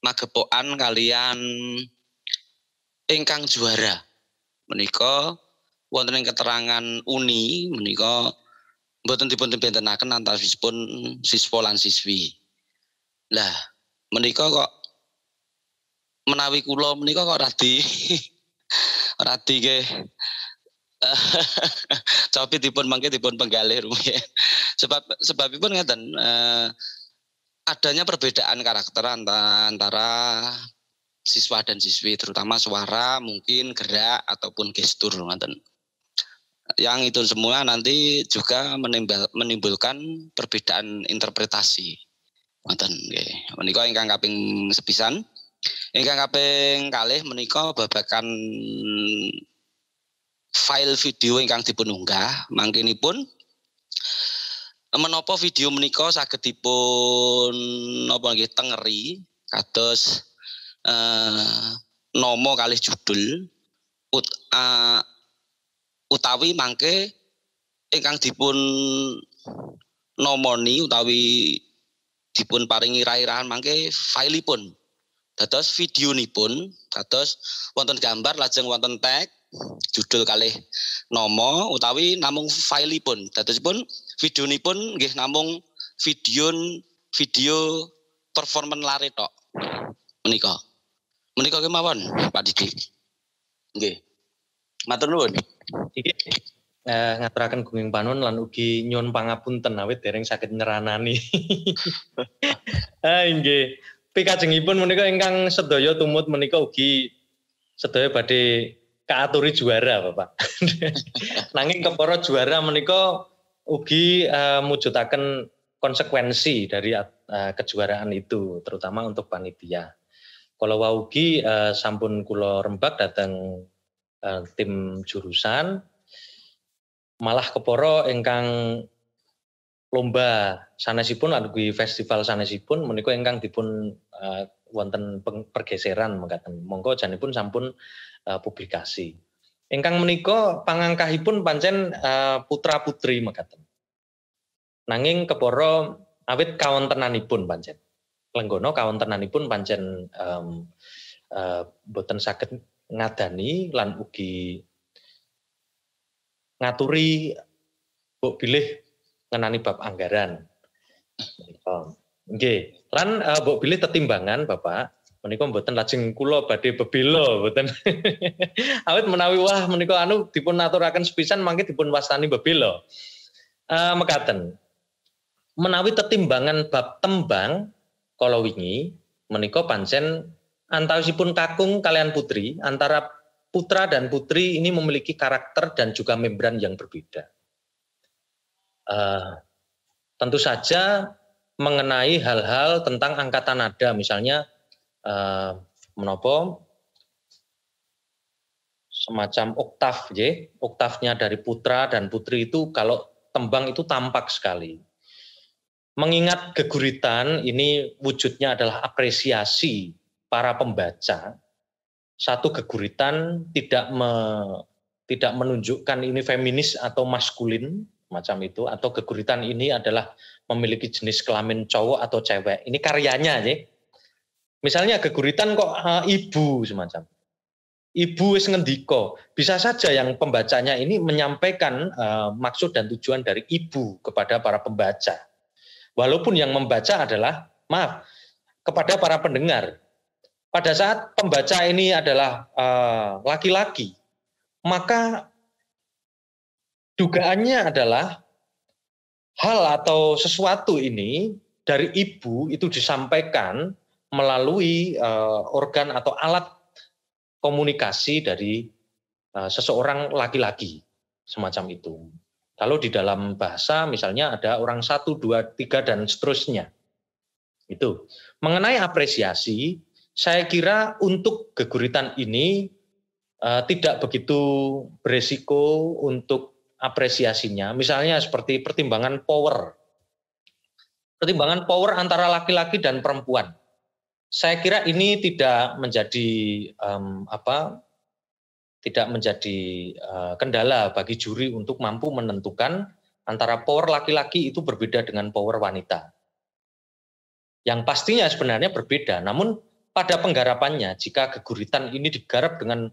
magepokan kalian ingkang juara. Menika wonten ing keterangan Uni menika mboten dipun bentenaken antawisipun siswa lan siswi. Lah, menika kok menawi kula menika kok radi nggih cobi dipun mangke dipun penggalih rumiyin. Sebabipun ngeten adanya perbedaan karakter antara siswa dan siswi, terutama suara, mungkin gerak ataupun gestur, ngoten. Yang itu semua nanti juga menimbulkan perbedaan interpretasi. Ngoten nggih. Menika ingkang kaping sepisan. Ingkang kaping kalih menika babakan file video ingkang dipun unggah, mangkenipun menapa video menika saged dipun napa nggih tengeri kados nomo kalih judul utawi mangke ingkang dipun nomoni utawi dipun paringi rai-rahan mangke filipun dados videonipun dados wonten gambar lajeng wonten tag judul kalih nomo utawi namung filipun dadosipun videonipun nggih namung video performan lare tok menika kemawon Pak Didi. Nggih. Matur nuwun. Iki ngaturaken gunging panuwun lan ugi nyuwun pangapunten awit dereng saged nyeranani. Nggih. Pikajengipun menika ingkang sedaya tumut menika ugi sedaya badhe kaaturi juara Bapak. Nanging kepara juara menika ugi mujudaken konsekuensi dari kejuaraan itu terutama untuk panitia. Kalau waugi sampun kula rembak dateng tim jurusan malah keporo ingkang lomba sanesipun adugi festival sanesipun menika ingkang dipun wonten pergeseran mengkaten monggo janipun sampun publikasi. Ingkang menika pangangkahipun pancen putra putri mengkaten. Nanging keporo awit kawontenanipun pancen. Lenggono kawontenanipun pancen boten saged ngadani lan ugi ngaturi mbok bilih ngenani bab anggaran. Nggih, lan mbok bilih tetimbangan Bapak menika mboten lajeng kula badhe bebela mboten. Awit menawi wah menika dipun aturaken sepisan mangke dipun wastani bebela. Mekaten. Menawi tetimbangan bab tembang kala wingi menika pancen antawisipun kakung kalian putri, antara putra dan putri ini memiliki karakter dan juga membran yang berbeda. Tentu saja mengenai hal-hal tentang angkatan nada, misalnya menapa semacam oktav, oktavnya dari putra dan putri itu kalau tembang itu tampak sekali. Mengingat geguritan ini wujudnya adalah apresiasi para pembaca, satu geguritan tidak menunjukkan ini feminis atau maskulin macam itu, atau geguritan ini adalah memiliki jenis kelamin cowok atau cewek. Ini karyanya, Misalnya geguritan kok ibu semacam. Ibu wis ngendika. Bisa saja yang pembacanya ini menyampaikan maksud dan tujuan dari ibu kepada para pembaca. Walaupun yang membaca adalah, maaf, kepada para pendengar. Pada saat pembaca ini adalah laki-laki, maka dugaannya adalah hal atau sesuatu ini dari ibu itu disampaikan melalui organ atau alat komunikasi dari seseorang laki-laki, semacam itu. Kalau di dalam bahasa misalnya ada orang 1, 2, 3 dan seterusnya. Itu. Mengenai apresiasi, saya kira untuk geguritan ini tidak begitu beresiko untuk apresiasinya. Misalnya seperti pertimbangan power. Pertimbangan power antara laki-laki dan perempuan. Saya kira ini tidak menjadi tidak menjadi kendala bagi juri untuk mampu menentukan antara power laki-laki itu berbeda dengan power wanita. Yang pastinya sebenarnya berbeda, namun pada penggarapannya jika geguritan ini digarap dengan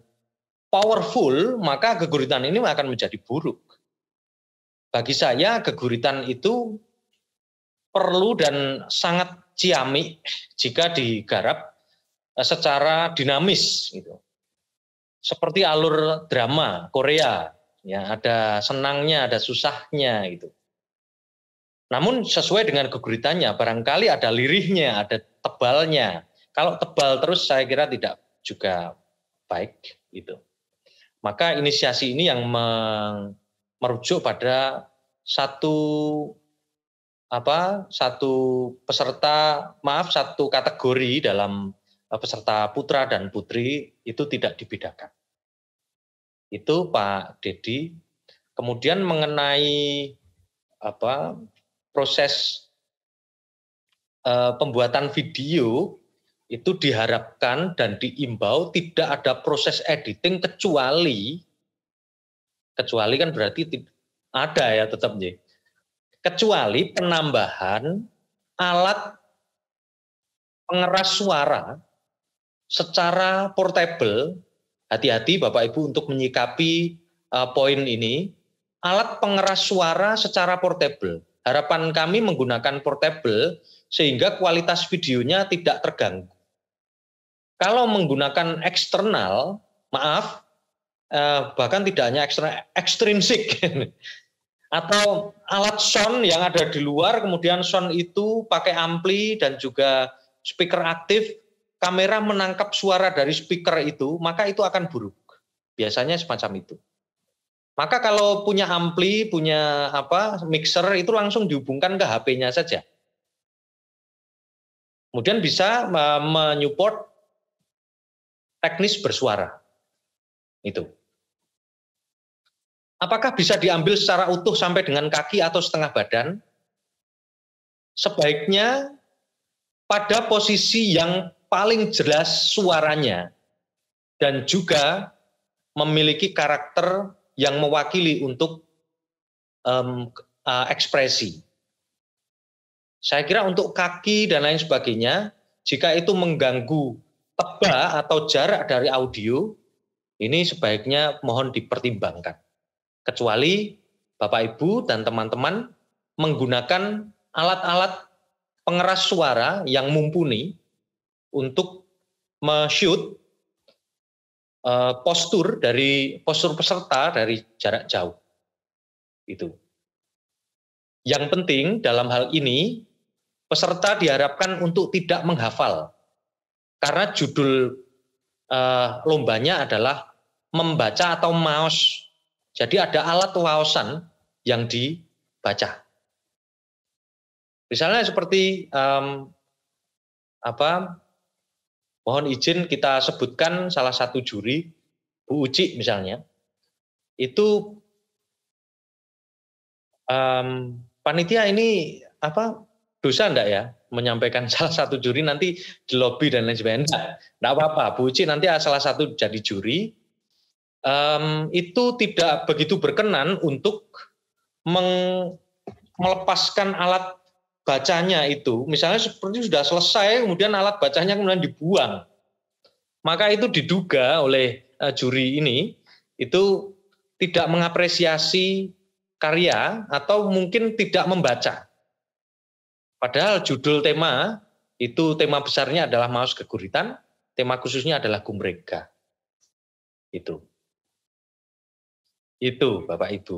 powerful, maka geguritan ini akan menjadi buruk. Bagi saya geguritan itu perlu dan sangat ciamik jika digarap secara dinamis gitu. Seperti alur drama Korea, ya ada senangnya, ada susahnya gitu. Namun sesuai dengan geguritannya, barangkali ada lirihnya, ada tebalnya. Kalau tebal terus saya kira tidak juga baik gitu. Maka inisiasi ini yang merujuk pada satu kategori dalam peserta putra dan putri itu tidak dibedakan. Itu Pak Dedi. Kemudian mengenai proses pembuatan video itu diharapkan dan diimbau tidak ada proses editing kecuali kan berarti ada ya tetap ya. Kecuali penambahan alat pengeras suara secara portable. Hati-hati Bapak Ibu untuk menyikapi poin ini. Alat pengeras suara secara portable. Harapan kami menggunakan portable sehingga kualitas videonya tidak terganggu. Kalau menggunakan eksternal, maaf, bahkan tidak hanya ekstrinsik, atau alat sound yang ada di luar, kemudian sound itu pakai ampli dan juga speaker aktif, kamera menangkap suara dari speaker itu, maka itu akan buruk. Biasanya semacam itu. Maka kalau punya ampli, punya mixer itu langsung dihubungkan ke HP-nya saja. Kemudian bisa menyupport teknis bersuara. Itu. Apakah bisa diambil secara utuh sampai dengan kaki atau setengah badan? Sebaiknya pada posisi yang paling jelas suaranya dan juga memiliki karakter yang mewakili untuk ekspresi. Saya kira untuk kaki dan lain sebagainya, jika itu mengganggu tebak atau jarak dari audio, ini sebaiknya mohon dipertimbangkan. Kecuali Bapak Ibu dan teman-teman menggunakan alat-alat pengeras suara yang mumpuni untuk me-shoot postur peserta dari jarak jauh. Itu. Yang penting dalam hal ini peserta diharapkan untuk tidak menghafal. Karena judul lombanya adalah membaca atau maos. Jadi ada alat waosan yang dibaca. Misalnya seperti mohon izin kita sebutkan salah satu juri, Bu Uci misalnya, itu panitia ini dosa enggak ya menyampaikan salah satu juri nanti di lobi dan lain sebagainya. Enggak apa-apa, Bu Uci nanti salah satu jadi juri, itu tidak begitu berkenan untuk melepaskan alat bacanya itu, misalnya seperti sudah selesai, kemudian alat bacanya kemudian dibuang, maka itu diduga oleh juri ini itu tidak mengapresiasi karya atau mungkin tidak membaca. Padahal judul tema itu, tema besarnya adalah Maos Geguritan, tema khususnya adalah Gumrega. Itu Bapak Ibu.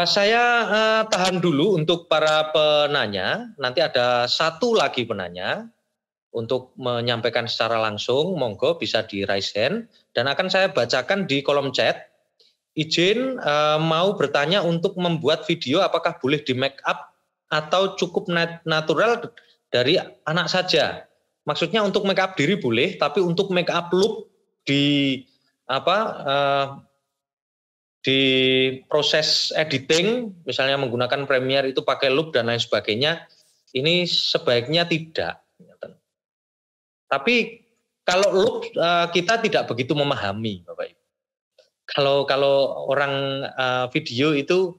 Saya tahan dulu untuk para penanya. Nanti ada satu lagi penanya untuk menyampaikan secara langsung. Monggo bisa di raise hand dan akan saya bacakan di kolom chat. Izin mau bertanya untuk membuat video apakah boleh di make up atau cukup natural dari anak saja. Maksudnya untuk make up diri boleh, tapi untuk make up look di di proses editing, misalnya menggunakan Premiere itu pakai loop dan lain sebagainya, ini sebaiknya tidak. Tapi kalau loop kita tidak begitu memahami, Bapak Ibu. Kalau orang video itu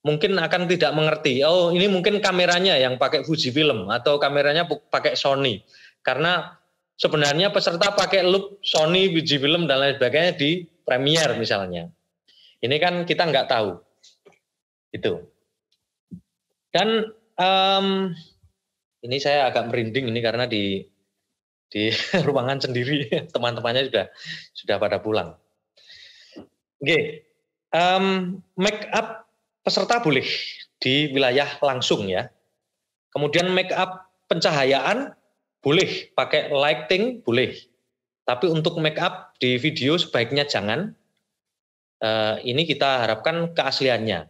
mungkin akan tidak mengerti, oh ini mungkin kameranya yang pakai Fujifilm atau kameranya pakai Sony. Karena sebenarnya peserta pakai loop Sony, Fujifilm dan lain sebagainya di Premiere misalnya. Ini kan kita nggak tahu, itu. Dan ini saya agak merinding ini karena di ruangan sendiri, teman-temannya sudah pada pulang. Oke, make up peserta boleh di wilayah langsung ya. Kemudian make up pencahayaan boleh, pakai lighting boleh. Tapi untuk make up di video sebaiknya jangan. Ini kita harapkan keasliannya.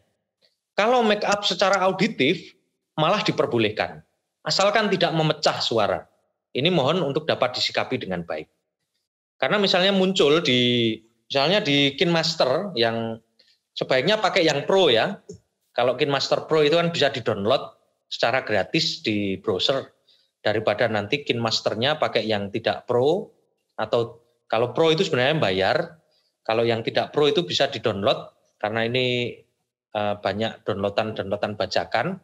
Kalau make up secara auditif malah diperbolehkan, asalkan tidak memecah suara. Ini mohon untuk dapat disikapi dengan baik. Karena misalnya muncul misalnya di KineMaster yang sebaiknya pakai yang Pro ya. Kalau KineMaster Pro itu kan bisa di-download secara gratis di browser, daripada nanti KineMasternya pakai yang tidak Pro, atau kalau Pro itu sebenarnya bayar. Kalau yang tidak Pro itu bisa di-download, karena ini banyak downloadan bajakan,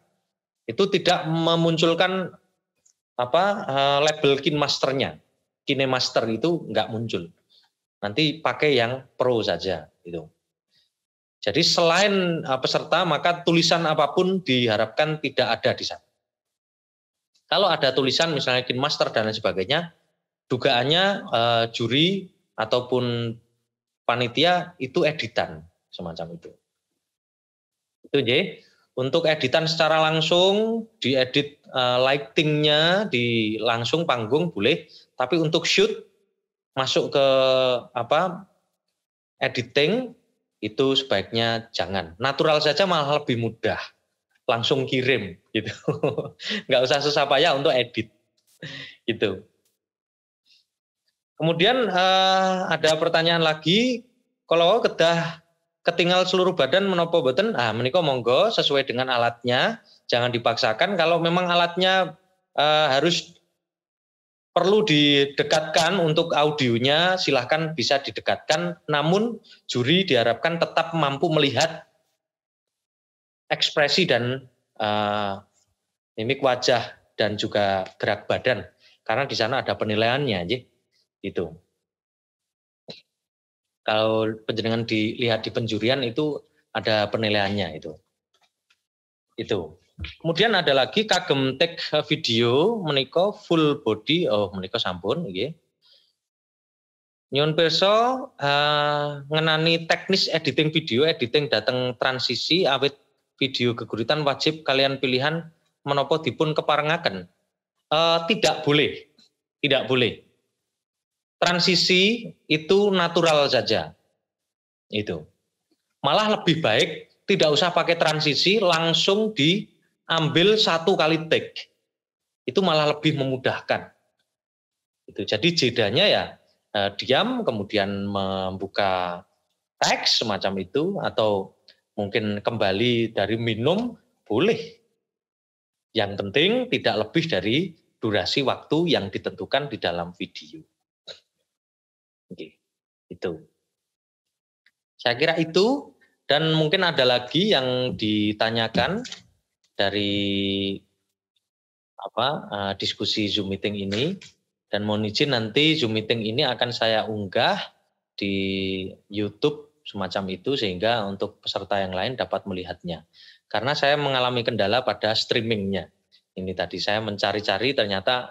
itu tidak memunculkan label KineMasternya. KineMaster itu nggak muncul. Nanti pakai yang Pro saja. Gitu. Jadi selain peserta, maka tulisan apapun diharapkan tidak ada di sana. Kalau ada tulisan misalnya KineMaster dan lain sebagainya, dugaannya juri ataupun panitia itu editan semacam itu. Itu J. Untuk editan secara langsung, diedit lightingnya di langsung panggung boleh, tapi untuk shoot masuk ke editing itu sebaiknya jangan. Natural saja malah lebih mudah, langsung kirim gitu. Nggak usah susah payah untuk edit gitu. Kemudian ada pertanyaan lagi, kalau kedah ketinggal seluruh badan menopo boten, menika monggo sesuai dengan alatnya, jangan dipaksakan. Kalau memang alatnya harus perlu didekatkan untuk audionya, silahkan bisa didekatkan. Namun juri diharapkan tetap mampu melihat ekspresi dan mimik wajah dan juga gerak badan, karena di sana ada penilaiannya, itu. Kalau penjenengan dilihat di penjurian itu ada penilaiannya itu. Kemudian ada lagi kagem take video menika full body, menika sampun nggih. Nyuwun pirsa ngenani teknis editing video, editing dateng transisi awit video geguritan wajib kalian pilihan menapa dipun keparengaken. Tidak boleh. Transisi itu natural saja. Itu. Malah lebih baik tidak usah pakai transisi, langsung diambil satu kali take. Itu malah lebih memudahkan. Itu. Jadi jedanya ya diam, kemudian membuka teks semacam itu, atau mungkin kembali dari minum, boleh. Yang penting tidak lebih dari durasi waktu yang ditentukan di dalam video. Oke, itu. Saya kira itu Dan mungkin ada lagi yang ditanyakan dari diskusi Zoom meeting ini. Dan mohon izin nanti Zoom meeting ini akan saya unggah di YouTube semacam itu sehingga untuk peserta yang lain dapat melihatnya. Karena saya mengalami kendala pada streamingnya. Ini tadi saya mencari-cari ternyata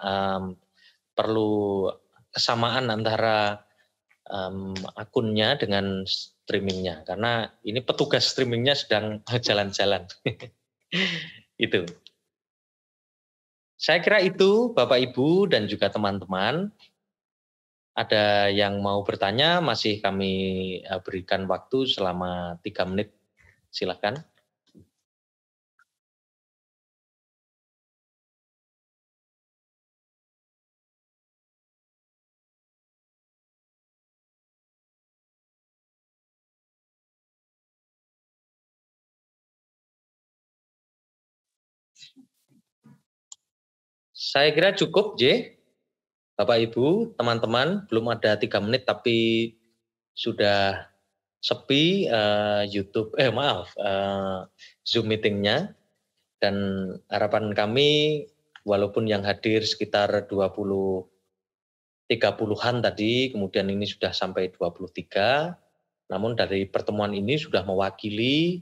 perlu kesamaan antara akunnya dengan streamingnya. Karena ini petugas streamingnya sedang jalan-jalan. Itu. Saya kira itu Bapak Ibu dan juga teman-teman. Ada yang mau bertanya, masih kami berikan waktu selama 3 menit. Silakan. Saya kira cukup, J. Bapak Ibu, teman-teman, belum ada 3 menit tapi sudah sepi Zoom meetingnya. Dan harapan kami, walaupun yang hadir sekitar 30-an tadi, kemudian ini sudah sampai 23, namun dari pertemuan ini sudah mewakili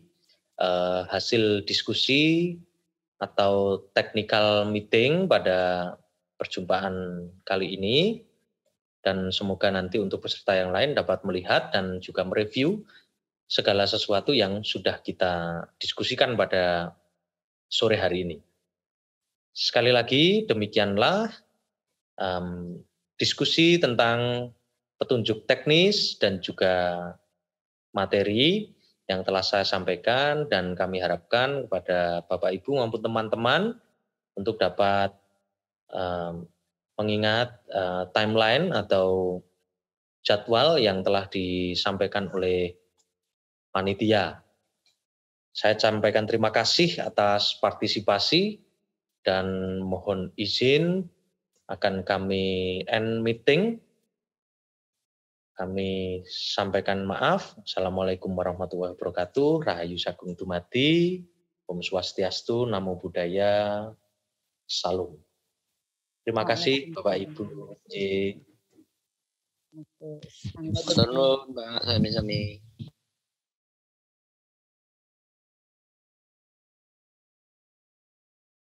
hasil diskusi atau technical meeting pada perjumpaan kali ini, dan semoga nanti untuk peserta yang lain dapat melihat dan juga mereview segala sesuatu yang sudah kita diskusikan pada sore hari ini. Sekali lagi demikianlah diskusi tentang petunjuk teknis dan juga materi yang telah saya sampaikan, dan kami harapkan kepada Bapak Ibu maupun teman-teman untuk dapat mengingat timeline atau jadwal yang telah disampaikan oleh panitia. Saya sampaikan terima kasih atas partisipasi dan mohon izin akan kami end meeting. Kami sampaikan maaf. Assalamualaikum warahmatullahi wabarakatuh. Rahayu Sagung Dumadi. Om Swastiastu, Namo Buddhaya. Salam. Terima kasih Bapak Ibu. Shalom, Mbak. Sami-sami.